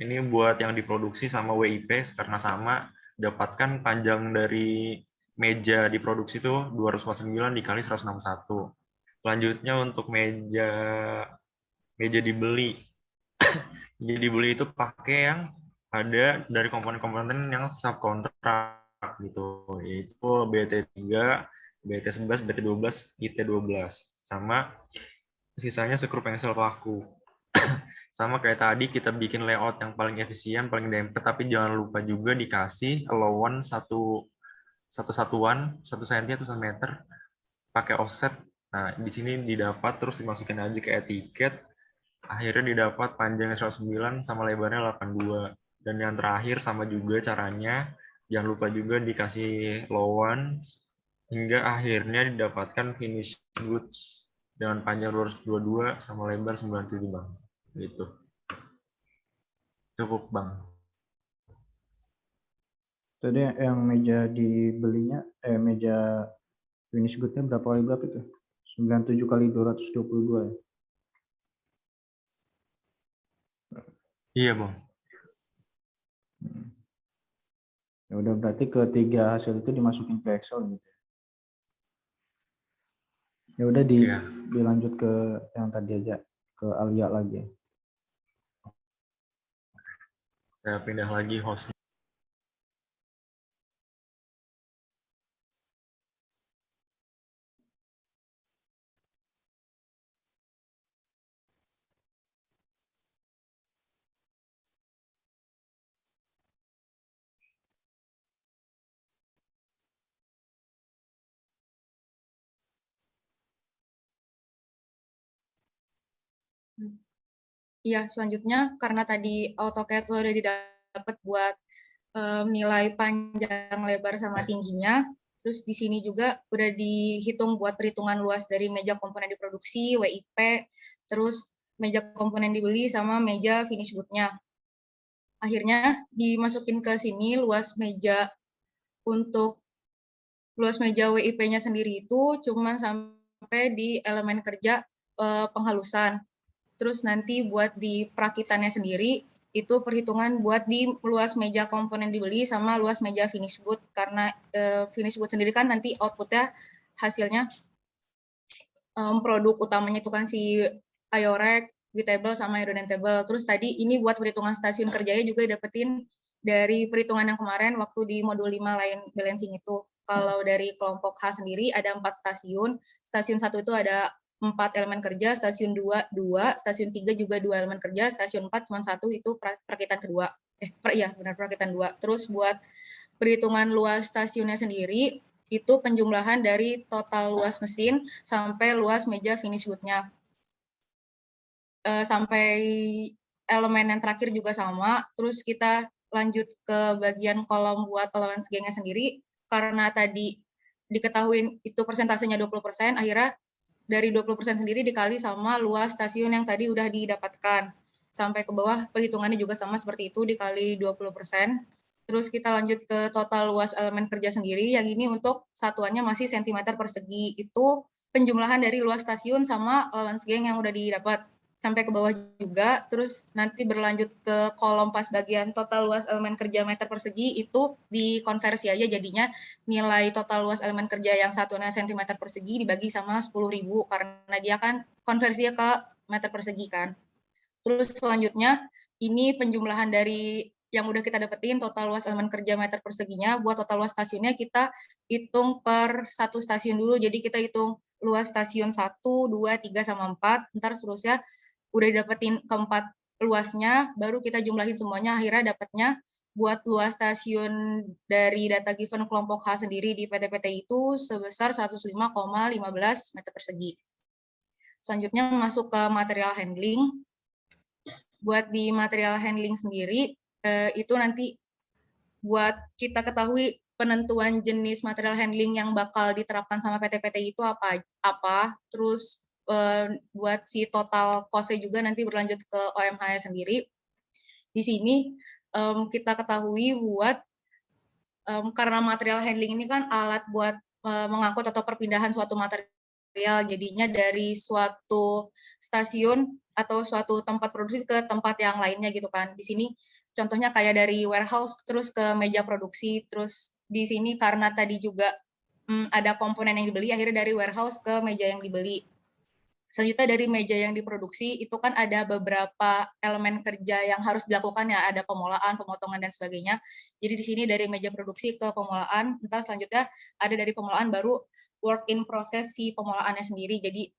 Ini buat yang diproduksi sama WIP karena sama, dapatkan panjang dari meja diproduksi itu 249 dikali 161. Selanjutnya untuk meja dibeli. Meja dibeli itu pakai yang ada dari komponen-komponen yang subkontrak gitu, yaitu BT3, BT11, BT12, IT12 sama sisanya sekrup engsel paku. Sama kayak tadi kita bikin layout yang paling efisien, paling dempet, tapi jangan lupa juga dikasih allowance satu satuan, 1 cm atau 1 meter pakai offset. Nah, di sini didapat terus dimasukin aja ke etiket. Akhirnya didapat panjangnya 109 sama lebarnya 82. Dan yang terakhir sama juga caranya, jangan lupa juga dikasih allowance hingga akhirnya didapatkan finish goods dengan panjang 222 sama lebar 97, Bang. Gitu. Cukup, Bang. Tadi yang meja dibelinya, meja finish good-nya berapa kali berapa itu? 97 kali 222 ya? Iya, Bang. Ya udah, berarti ketiga hasil itu dimasukin ke Excel gitu. Ya udah Iya. dilanjut ke yang tadi aja, ke Alia lagi. Saya pindah lagi host. Iya, selanjutnya karena tadi AutoCAD udah didapat buat nilai panjang, lebar, sama tingginya, terus di sini juga udah dihitung buat perhitungan luas dari meja komponen diproduksi, WIP, terus meja komponen dibeli, sama meja finish good-nya. Akhirnya dimasukin ke sini luas meja WIP-nya sendiri itu cuma sampai di elemen kerja penghalusan. Terus nanti buat di perakitannya sendiri, itu perhitungan buat di luas meja komponen dibeli sama luas meja finish good, karena finish good sendiri kan nanti outputnya hasilnya produk utamanya itu kan si Iorek, Vitable, sama Aerodentable. Terus tadi ini buat perhitungan stasiun kerjanya juga dapetin dari perhitungan yang kemarin waktu di modul 5 line balancing itu. Kalau dari kelompok H sendiri ada 4 stasiun. Stasiun 1 itu ada 4 elemen kerja, stasiun 2, 2, stasiun 3 juga 2 elemen kerja, stasiun 4 cuma 1 itu perakitan kedua. Benar, perakitan 2. Terus buat perhitungan luas stasiunnya sendiri, itu penjumlahan dari total luas mesin sampai luas meja finish good-nya. Sampai elemen yang terakhir juga sama, terus kita lanjut ke bagian kolom buat allowance gain-nya sendiri, karena tadi diketahui itu persentasenya 20%, akhirnya dari 20% sendiri dikali sama luas stasiun yang tadi udah didapatkan. Sampai ke bawah perhitungannya juga sama seperti itu, dikali 20%. Terus kita lanjut ke total luas elemen kerja sendiri, yang ini untuk satuannya masih cm persegi. Itu penjumlahan dari luas stasiun sama allowance gain yang udah didapat. Sampai ke bawah juga, terus nanti berlanjut ke kolom pas bagian total luas elemen kerja meter persegi, itu dikonversi aja jadinya nilai total luas elemen kerja yang satuannya cm persegi dibagi sama 10.000, karena dia kan konversinya ke meter persegi kan. Terus selanjutnya, ini penjumlahan dari yang udah kita dapetin total luas elemen kerja meter perseginya, buat total luas stasiunnya kita hitung per satu stasiun dulu, jadi kita hitung luas stasiun 1, 2, 3, sama 4, ntar seterusnya udah dapetin keempat luasnya, baru kita jumlahin semuanya, akhirnya dapatnya buat luas stasiun dari data given kelompok H sendiri di PT-PT itu sebesar 105,15 meter persegi. Selanjutnya masuk ke material handling. Buat di material handling sendiri, itu nanti buat kita ketahui penentuan jenis material handling yang bakal diterapkan sama PT-PT itu apa, terus buat si total cost-nya juga nanti berlanjut ke OMH-nya sendiri. Di sini kita ketahui buat karena material handling ini kan alat buat mengangkut atau perpindahan suatu material, jadinya dari suatu stasiun atau suatu tempat produksi ke tempat yang lainnya gitu kan. Di sini contohnya kayak dari warehouse terus ke meja produksi, terus di sini karena tadi juga ada komponen yang dibeli, akhirnya dari warehouse ke meja yang dibeli. Selanjutnya dari meja yang diproduksi itu kan ada beberapa elemen kerja yang harus dilakukan ya, ada pemolaan, pemotongan dan sebagainya. Jadi di sini dari meja produksi ke pemolaan, entar selanjutnya ada dari pemolaan baru work in process si pemolaannya sendiri. Jadi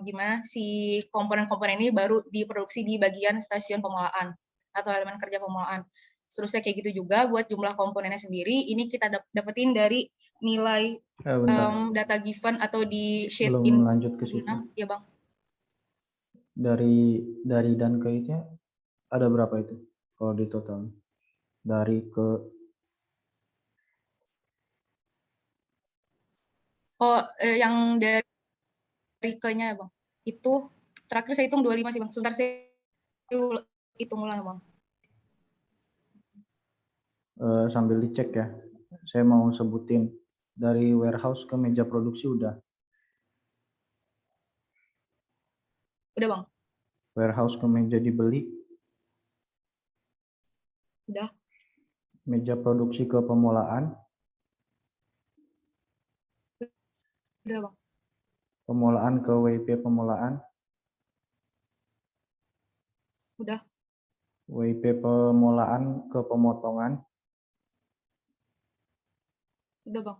gimana si komponen-komponen ini baru diproduksi di bagian stasiun pemolaan atau elemen kerja pemolaan. Seterusnya kayak gitu juga buat jumlah komponennya sendiri, ini kita dapetin dari nilai Bentar, data given atau di sheet belum lanjut ke situ. ya Bang. Dari dan ke itu ada berapa itu kalau di total? Dari ke Oh, yang dari ke-nya ya Bang. Itu terakhir saya hitung 25 sih Bang. Sebentar saya hitung ulang Bang. sambil dicek ya. Saya mau sebutin dari warehouse ke meja produksi udah. Udah Bang. Warehouse ke meja dibeli, Udah. meja produksi ke pemolaan, Udah Bang. pemolaan ke WIP pemolaan, Udah. WIP pemolaan ke pemotongan, Udah Bang.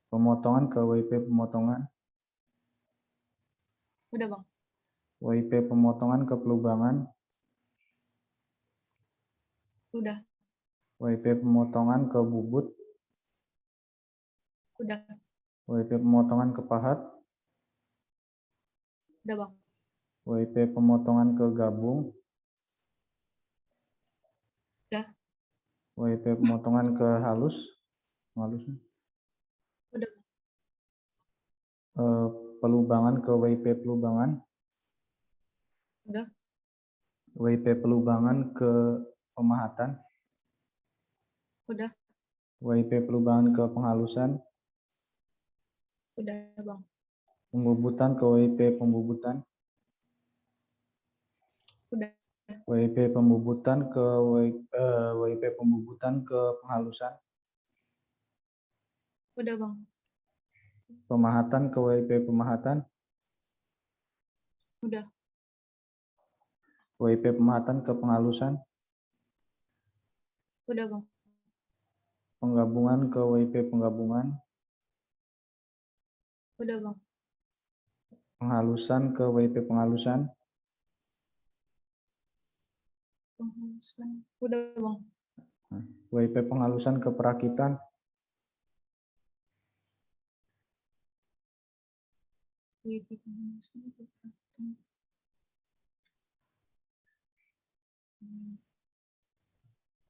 pemotongan ke WIP pemotongan, Udah Bang. WIP pemotongan ke pelubangan, Udah. WIP pemotongan ke bubut, Udah. WIP pemotongan ke pahat, Udah Bang. WIP pemotongan ke gabung, Udah. WIP pemotongan ke halus, Udah Bang. pelubangan ke WIP pelubangan, Udah. WIP pelubangan ke pemahatan, Udah. WIP pelubangan ke penghalusan, Udah Bang. pembubutan ke WIP pembubutan, Udah. WIP pembubutan ke WIP pembubutan ke penghalusan, Udah Bang. pemahatan ke WIP pemahatan, Udah. WIP pemahatan ke penghalusan, Udah Bang. penggabungan ke WIP penggabungan, Udah Bang. penghalusan ke WIP penghalusan, Penghalusan. Udah Bang. WIP penghalusan ke perakitan, WP penghalusan.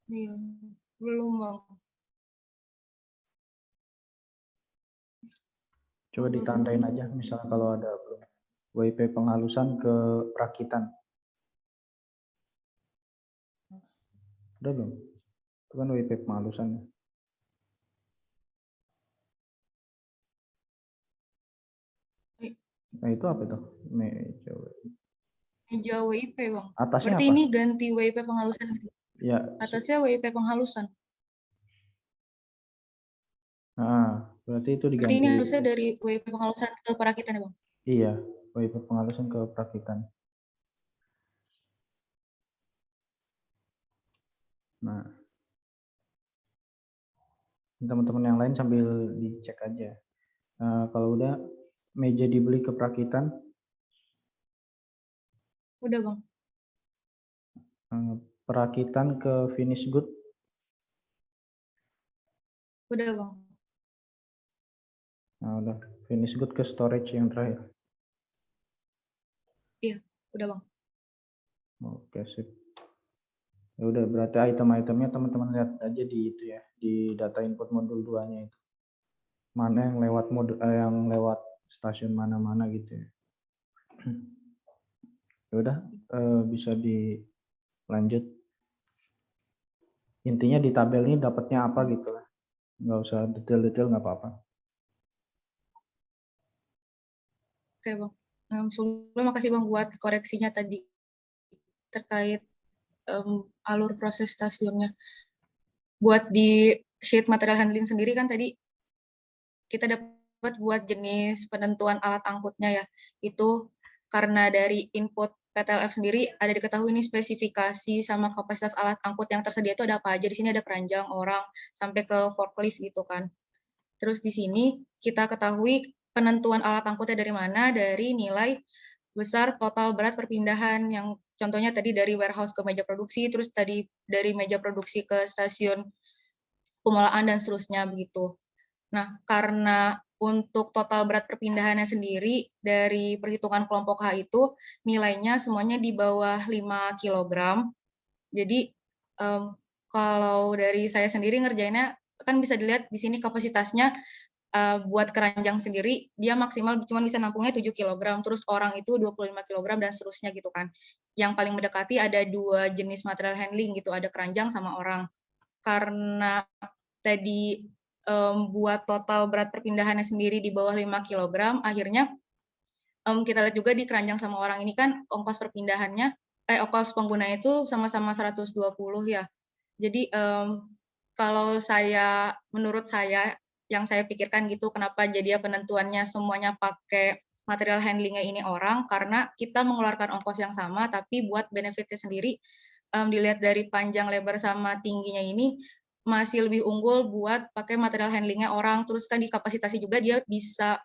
Iya. Belum Bang. coba ditandain aja misalnya kalau ada belum. WIP penghalusan ke perakitan. Udah belum? Itu kan WIP penghalusan. Nah itu apa tuh? Meja WIP Bang. Atasnya Berarti apa? ini ganti WIP penghalusan gitu. Ya. Atasnya WIP penghalusan. Nah, berarti itu Berarti diganti. ini harusnya dari WIP penghalusan ke perakitan ya Bang? Iya, WIP penghalusan ke perakitan. Nah, teman-teman yang lain sambil dicek aja. Kalau udah meja dibeli ke perakitan. Udah Bang. Perakitan ke finish good. Udah Bang. Nah, udah finish good ke storage yang terakhir. Iya, udah Bang. Oke, sip. Ya udah, berarti item-itemnya teman-teman lihat aja di itu ya, di data input modul 2-nya itu. Mana yang lewat yang lewat stasiun mana-mana gitu ya. Ya udah, bisa dilanjut. Intinya di tabel ini dapatnya apa gitu lah. Nggak usah detail-detail, nggak apa-apa. Oke Bang. Sebelumnya makasih Bang buat koreksinya tadi terkait alur proses stasiunnya. Buat di sheet material handling sendiri kan tadi kita dapat buat jenis penentuan alat angkutnya ya. Itu karena dari input PTLF sendiri ada diketahui ini spesifikasi sama kapasitas alat angkut yang tersedia itu ada apa aja. Di sini ada keranjang, orang, sampai ke forklift gitu kan. Terus di sini kita ketahui penentuan alat angkutnya dari mana, dari nilai besar total berat perpindahan yang contohnya tadi dari warehouse ke meja produksi, terus tadi dari meja produksi ke stasiun pemulaan dan seterusnya begitu. Nah, karena untuk total berat perpindahannya sendiri dari perhitungan kelompok H itu nilainya semuanya di bawah 5 kg. Jadi kalau dari saya sendiri ngerjainnya kan bisa dilihat di sini kapasitasnya buat keranjang sendiri dia maksimal cuma bisa nampungnya 7 kg, terus orang itu 25 kg dan seterusnya gitu kan. Yang paling mendekati ada 2 jenis material handling gitu, ada keranjang sama orang. Karena tadi buat total berat perpindahannya sendiri di bawah 5 kg, akhirnya kita lihat juga di keranjang sama orang ini kan ongkos perpindahannya, ongkos pengguna itu sama-sama 120 ya. Jadi kalau menurut saya, yang saya pikirkan gitu, kenapa jadi penentuannya semuanya pakai material handling-nya ini orang, karena kita mengeluarkan ongkos yang sama, tapi buat benefit-nya sendiri, dilihat dari panjang, lebar, sama tingginya ini, masih lebih unggul buat pakai material handling-nya orang, terus kan dikapasitasi juga dia bisa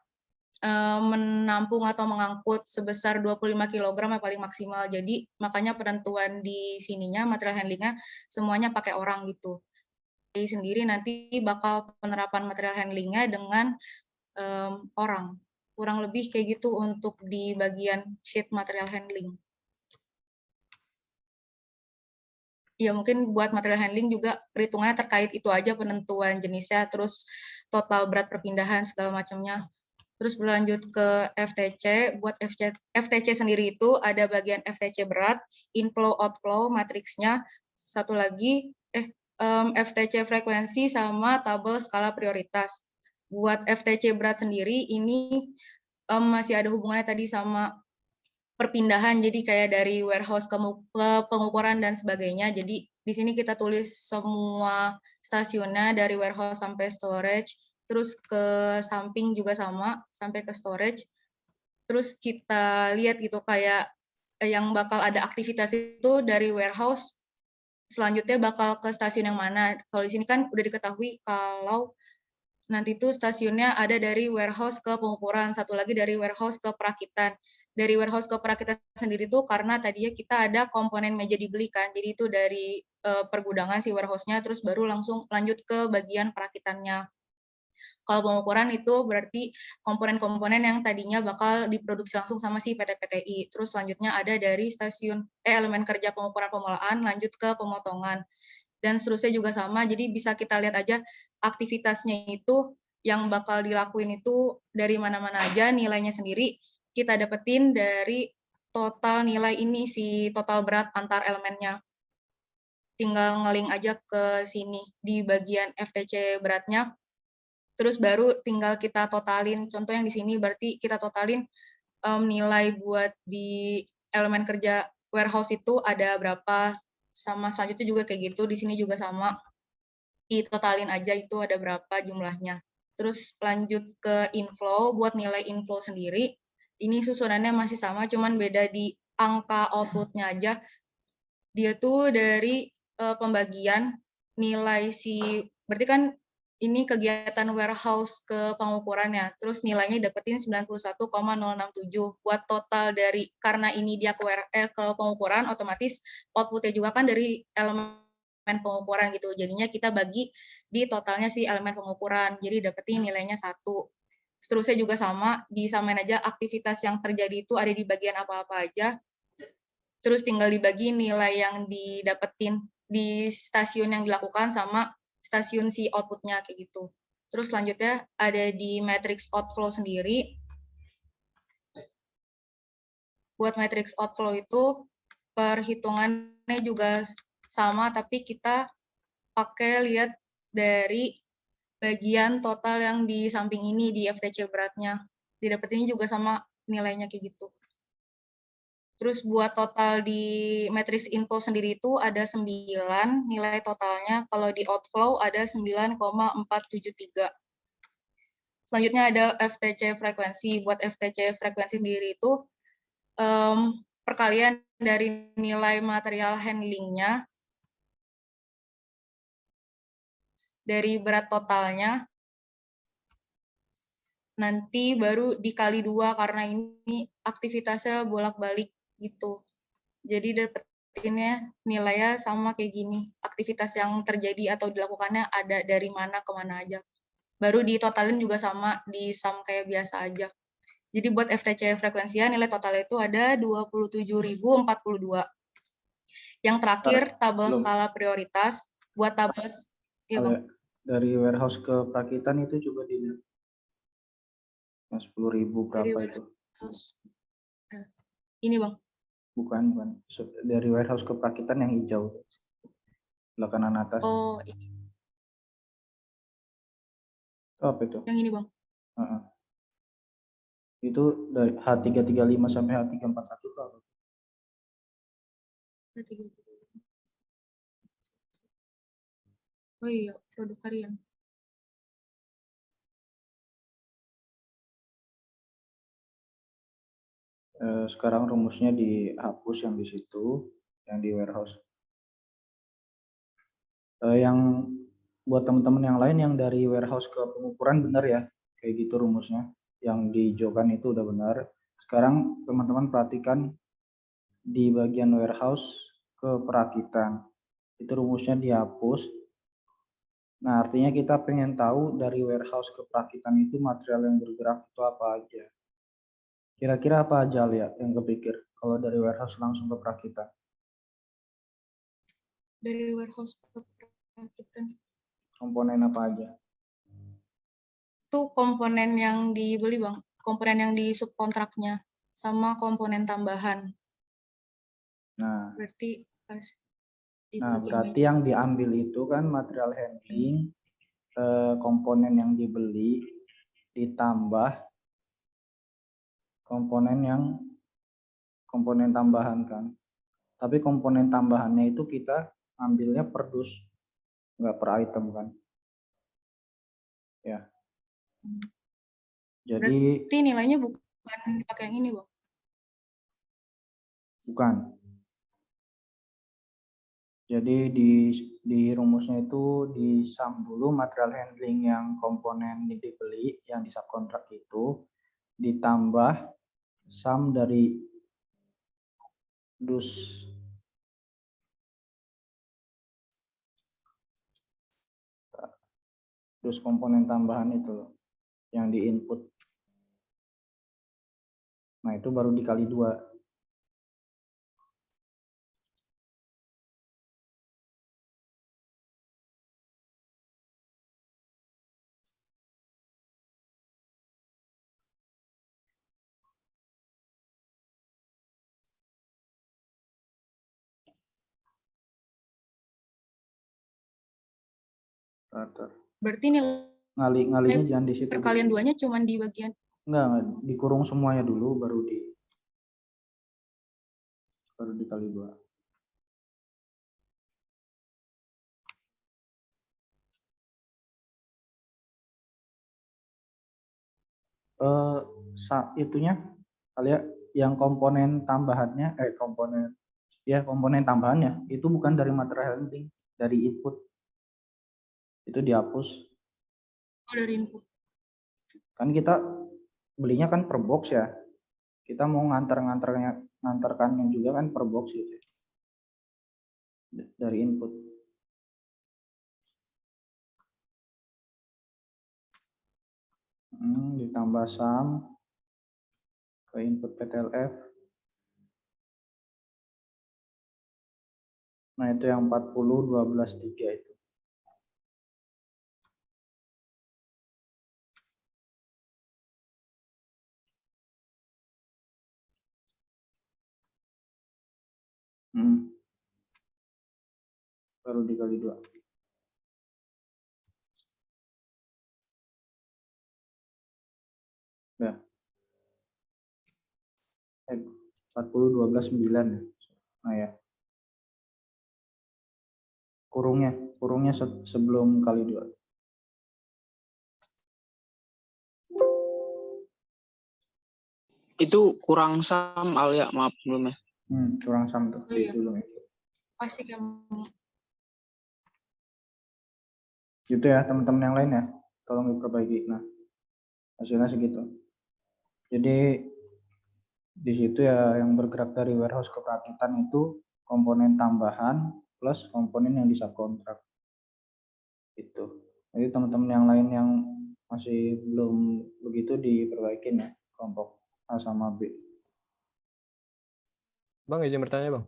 menampung atau mengangkut sebesar 25 kg yang paling maksimal. Jadi makanya penentuan di sininya, material handling-nya semuanya pakai orang gitu. Jadi sendiri nanti bakal penerapan material handling-nya dengan orang. Kurang lebih kayak gitu untuk di bagian sheet material handling. Ya mungkin buat material handling juga perhitungannya terkait itu aja, penentuan jenisnya, terus total berat perpindahan segala macamnya. Terus berlanjut ke FTC. Buat FTC sendiri itu ada bagian FTC berat, inflow outflow matriksnya, satu lagi FTC frekuensi sama tabel skala prioritas. Buat FTC berat sendiri ini masih ada hubungannya tadi sama perpindahan, jadi kayak dari warehouse ke pengukuran dan sebagainya. Jadi di sini kita tulis semua stasiunnya dari warehouse sampai storage, terus ke samping juga sama sampai ke storage. Terus kita lihat gitu kayak yang bakal ada aktivitas itu dari warehouse selanjutnya bakal ke stasiun yang mana. Kalau di sini kan udah diketahui kalau nanti itu stasiunnya ada dari warehouse ke pengukuran, satu lagi dari warehouse ke perakitan. Dari warehouse ke perakitan sendiri tuh karena tadinya kita ada komponen meja dibelikan, jadi itu dari pergudangan si warehouse-nya, terus baru langsung lanjut ke bagian perakitannya. Kalau pengukuran itu berarti komponen-komponen yang tadinya bakal diproduksi langsung sama si PT-PTI. Terus selanjutnya ada dari elemen kerja pengukuran pemulaan lanjut ke pemotongan. Dan seterusnya juga sama, jadi bisa kita lihat aja aktivitasnya itu yang bakal dilakuin itu dari mana-mana aja, nilainya sendiri kita dapetin dari total nilai ini, si total berat antar elemennya. Tinggal ngeling aja ke sini di bagian FTC beratnya, terus baru tinggal kita totalin. Contoh yang di sini berarti kita totalin nilai buat di elemen kerja warehouse itu ada berapa, sama selanjutnya juga kayak gitu. Di sini juga sama, ditotalin aja itu ada berapa jumlahnya. Terus lanjut ke inflow, buat nilai inflow sendiri, ini susunannya masih sama, cuman beda di angka outputnya aja. Dia tuh dari pembagian nilai berarti kan ini kegiatan warehouse ke pengukurannya, terus nilainya dapetin 91,067. Buat total dari, karena ini dia ke pengukuran, otomatis outputnya juga kan dari elemen pengukuran gitu. Jadinya kita bagi di totalnya si elemen pengukuran, jadi dapetin nilainya 1. Seterusnya juga sama, disamain aja aktivitas yang terjadi itu ada di bagian apa-apa aja. Terus tinggal dibagi nilai yang didapetin di stasiun yang dilakukan sama stasiun si output-nya kayak gitu. Terus selanjutnya ada di matrix outflow sendiri. Buat matrix outflow itu perhitungannya juga sama, tapi kita pakai lihat dari bagian total yang di samping ini di FTC beratnya. Didapetinnya juga sama nilainya kayak gitu. Terus buat total di matrix info sendiri itu ada 9 nilai totalnya, kalau di outflow ada 9,473. Selanjutnya ada FTC frekuensi. Buat FTC frekuensi sendiri itu perkalian dari nilai material handlingnya dari berat totalnya, nanti baru dikali 2 karena ini aktivitasnya bolak-balik gitu. Jadi dapetinnya nilainya sama kayak gini. Aktivitas yang terjadi atau dilakukannya ada dari mana ke mana aja. Baru ditotalin juga sama, di sum kayak biasa aja. Jadi buat FTC frekuensinya nilai total itu ada 27.042. Yang terakhir tabel belum. skala prioritas. Buat tabel, ya Bang. Dari warehouse ke perakitan itu coba dilihat. Yang 10.000 Dari berapa itu? warehouse. Ini Bang. Bukan. Dari warehouse ke perakitan yang hijau. Sebelah kanan atas. Oh, ini. Itu apa itu? Yang ini Bang. Itu dari H335 sampai H341 itu apa? Oh iya, produk harian. Sekarang rumusnya dihapus yang di situ, yang di warehouse. Yang buat teman-teman yang lain yang dari warehouse ke pengukuran benar ya, kayak gitu rumusnya. Yang dihijaukan itu udah benar. Sekarang teman-teman perhatikan di bagian warehouse ke perakitan. Itu rumusnya dihapus. Nah, artinya kita pengen tahu dari warehouse ke perakitan itu material yang bergerak itu apa aja. Kira-kira apa aja ya yang kepikir kalau dari warehouse langsung ke perakitan? Dari warehouse ke perakitan. Komponen apa aja? Itu komponen yang dibeli Bang. Komponen yang di subkontraknya. Sama komponen tambahan. Nah, Berarti pas di berarti yang diambil itu kan material handling, komponen yang dibeli, ditambah komponen tambahan kan. Tapi komponen tambahannya itu kita ambilnya per dus, nggak per item kan. Ya. Jadi berarti nilainya bukan pakai yang ini Bang. bukan. Jadi di rumusnya itu di sum dulu material handling yang komponen dibeli yang di subkontrak itu ditambah sum dari dus komponen tambahan itu yang di input. Nah, itu baru dikali 2. Berarti nilai Ngalinya jangan di situ. perkalian duanya cuma di bagian. Enggak, dikurung semuanya dulu baru dikali 2. Itunya kalian yang komponen tambahannya komponen tambahannya itu bukan dari material handling, dari input. Itu dihapus. Oh, dari input. Kan kita belinya kan per box ya. Kita mau ngantarkannya juga kan per box gitu. Dari input. Ditambah sum ke input PTLF. Nah, itu yang 40 12 3 itu. Baru dikali 2. Ya. 40 12 9 ya. Nah ya. Kurungnya sebelum kali 2. Itu kurang sum Al ya, maaf belum ya. Kurang sum tuh Oh iya. dulu. Pasti kamu. Gitu ya teman-teman yang lain ya, tolong diperbaiki. Nah, hasilnya segitu. Jadi di situ ya yang bergerak dari warehouse ke perakitan itu komponen tambahan plus komponen yang di subkontrak. Itu. Jadi teman-teman yang lain yang masih belum begitu diperbaikin ya, kelompok A sama B. Bang, izin bertanya, Bang.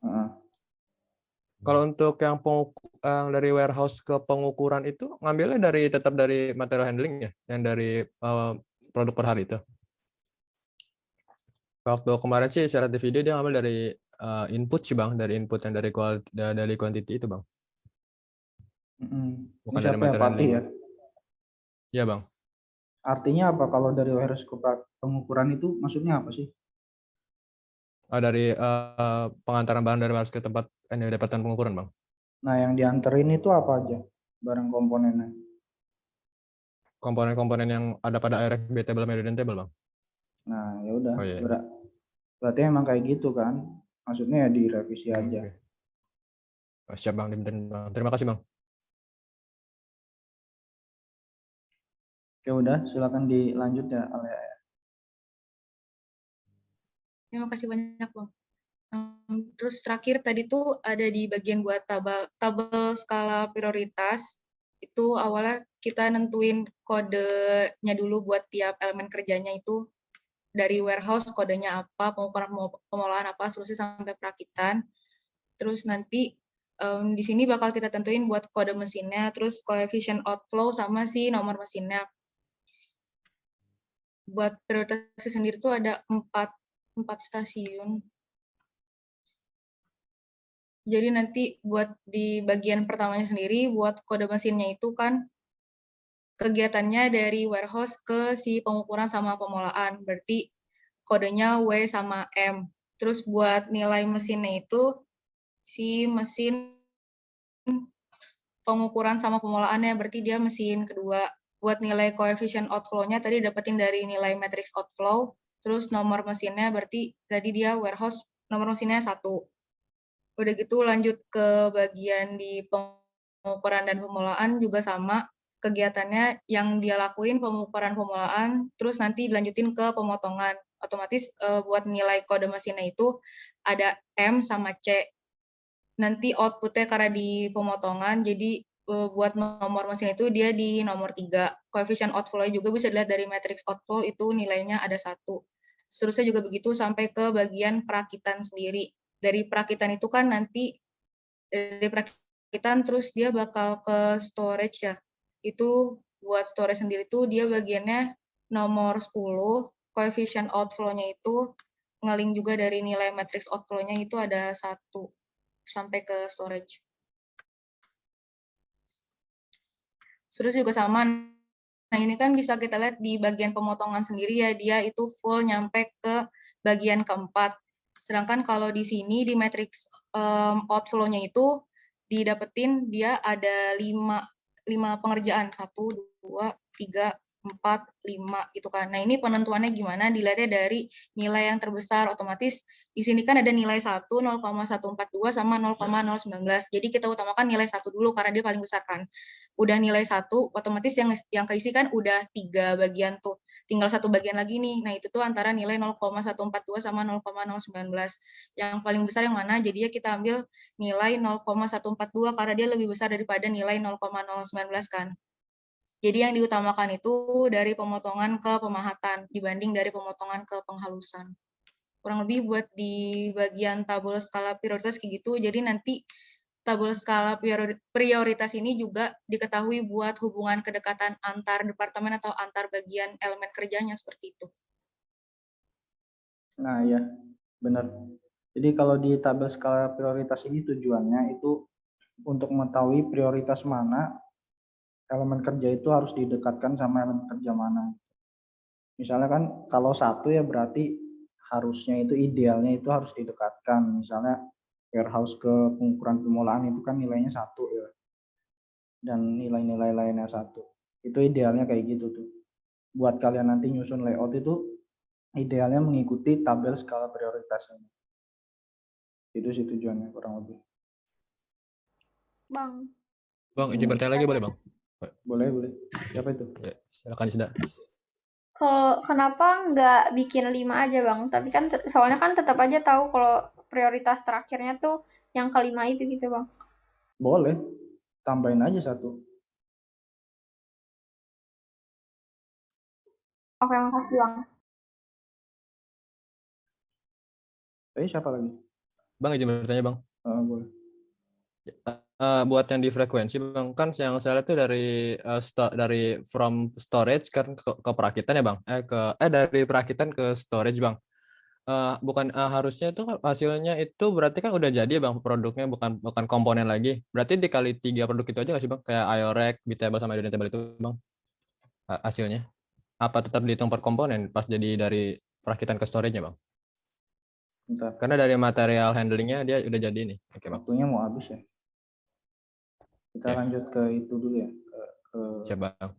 Heeh. Kalau untuk yang dari warehouse ke pengukuran itu ngambilnya tetap dari material handling ya, yang dari produk per hari itu. Waktu kemarin sih secara di video dia ngambil dari input sih Bang, dari input yang dari quantity itu Bang. Bukan Ini dari siapa ya, material Patih handling. ya? Iya Bang. Artinya apa kalau dari warehouse ke pengukuran itu maksudnya apa sih? Dari pengantaran barang dari warehouse ke tempat yang dapatkan pengukuran Bang. Nah, yang dianterin itu apa aja barang komponennya? Komponen-komponen yang ada pada RFB table meridian table Bang. Nah, ya udah. Oh iya. Berarti emang kayak gitu kan? Maksudnya ya direvisi aja. Oke. Oh, siap Bang, dibenerin Bang. Terima kasih Bang. Ya udah, silakan dilanjut ya, Alia. Terima kasih banyak, Bang. Terus terakhir tadi tuh ada di bagian buat tabel skala prioritas. Itu awalnya kita nentuin kodenya dulu buat tiap elemen kerjanya itu. Dari warehouse kodenya apa, pengukuran pengolahan apa, seterusnya sampai perakitan. Terus nanti di sini bakal kita tentuin buat kode mesinnya, terus coefficient outflow sama si nomor mesinnya. Buat prioritasnya sendiri tuh ada 4 stasiun. Jadi nanti buat di bagian pertamanya sendiri, buat kode mesinnya itu kan kegiatannya dari warehouse ke si pengukuran sama pemoloaan. Berarti kodenya W sama M. Terus buat nilai mesinnya itu si mesin pengukuran sama pemolaannya, berarti dia mesin kedua. Buat nilai coefficient outflow-nya tadi dapetin dari nilai matrix outflow, terus nomor mesinnya berarti tadi dia warehouse, nomor mesinnya 1. Udah gitu lanjut ke bagian di pengukuran dan pemoloaan juga sama, kegiatannya yang dia lakuin pengukuran pemoloaan, terus nanti dilanjutin ke pemotongan. Otomatis buat nilai kode mesinnya itu ada M sama C. Nanti outputnya karena di pemotongan, jadi buat nomor mesin itu dia di nomor 3. Coefficient outflow juga bisa dilihat dari matrix outflow itu nilainya ada 1. Seterusnya juga begitu sampai ke bagian perakitan sendiri. Dari perakitan itu kan nanti dari perakitan terus dia bakal ke storage ya. Itu buat storage sendiri tuh dia bagiannya nomor 10, coefficient outflow-nya itu ngeling juga dari nilai matrix outflow-nya itu ada 1 sampai ke storage. Terus juga sama, nah ini kan bisa kita lihat di bagian pemotongan sendiri ya, dia itu full nyampe ke bagian keempat. Sedangkan kalau di sini di matrix outflow-nya itu didapetin dia ada 5 pengerjaan, 1, 2, 3, 4, 5 gitu kan. Nah ini penentuannya gimana, dilihatnya dari nilai yang terbesar, otomatis di sini kan ada nilai 1, 0,142 sama 0,019. Jadi kita utamakan nilai 1 dulu karena dia paling besar kan. Udah nilai 1, otomatis yang keisi kan udah 3 bagian tuh. Tinggal 1 bagian lagi nih. Nah itu tuh antara nilai 0,142 sama 0,019. Yang paling besar yang mana? Jadinya kita ambil nilai 0,142 karena dia lebih besar daripada nilai 0,019 kan. Jadi yang diutamakan itu dari pemotongan ke pemahatan dibanding dari pemotongan ke penghalusan. Kurang lebih buat di bagian tabel skala prioritas kayak gitu. Jadi nanti tabel skala prioritas ini juga diketahui buat hubungan kedekatan antar departemen atau antar bagian elemen kerjanya seperti itu. Nah, ya, benar. Jadi kalau di tabel skala prioritas ini tujuannya itu untuk mengetahui prioritas mana elemen kerja itu harus didekatkan sama elemen kerja mana. Misalnya kan kalau 1 ya berarti harusnya itu idealnya itu harus didekatkan. Misalnya warehouse ke pengukuran pemoloaan itu kan nilainya 1 ya. Dan nilai-nilai lainnya 1. Itu idealnya kayak gitu tuh. Buat kalian nanti nyusun layout itu idealnya mengikuti tabel skala prioritasnya. Itu sih tujuannya kurang lebih. Bang, Bang, izin bertanya lagi boleh bang? Boleh, boleh. Siapa itu? Ya, silakan sudah. kalau kenapa nggak bikin 5 aja bang? Tapi kan soalnya kan tetap aja tahu kalau prioritas terakhirnya tuh yang kelima itu gitu bang. Boleh. Tambahin aja satu. Oke, makasih bang. Tapi siapa lagi? Bang, izin bertanya bang. Boleh. Buat yang di frekuensi bang, kan yang saya lihat tuh dari from storage kan ke perakitan ya bang, dari perakitan ke storage bang. Bukan harusnya itu hasilnya itu berarti kan udah jadi ya bang, produknya bukan komponen lagi. Berarti dikali 3 produk itu aja nggak sih bang, kayak IOREC, Bitable sama Editable itu bang, hasilnya apa tetap dihitung per komponen pas jadi dari perakitan ke storage-nya bang? Bentar. Karena dari material handlingnya dia udah jadi nih. Oke bang. Waktunya mau habis ya. Kita Ya. lanjut ke itu dulu ya. Ke Siap bang.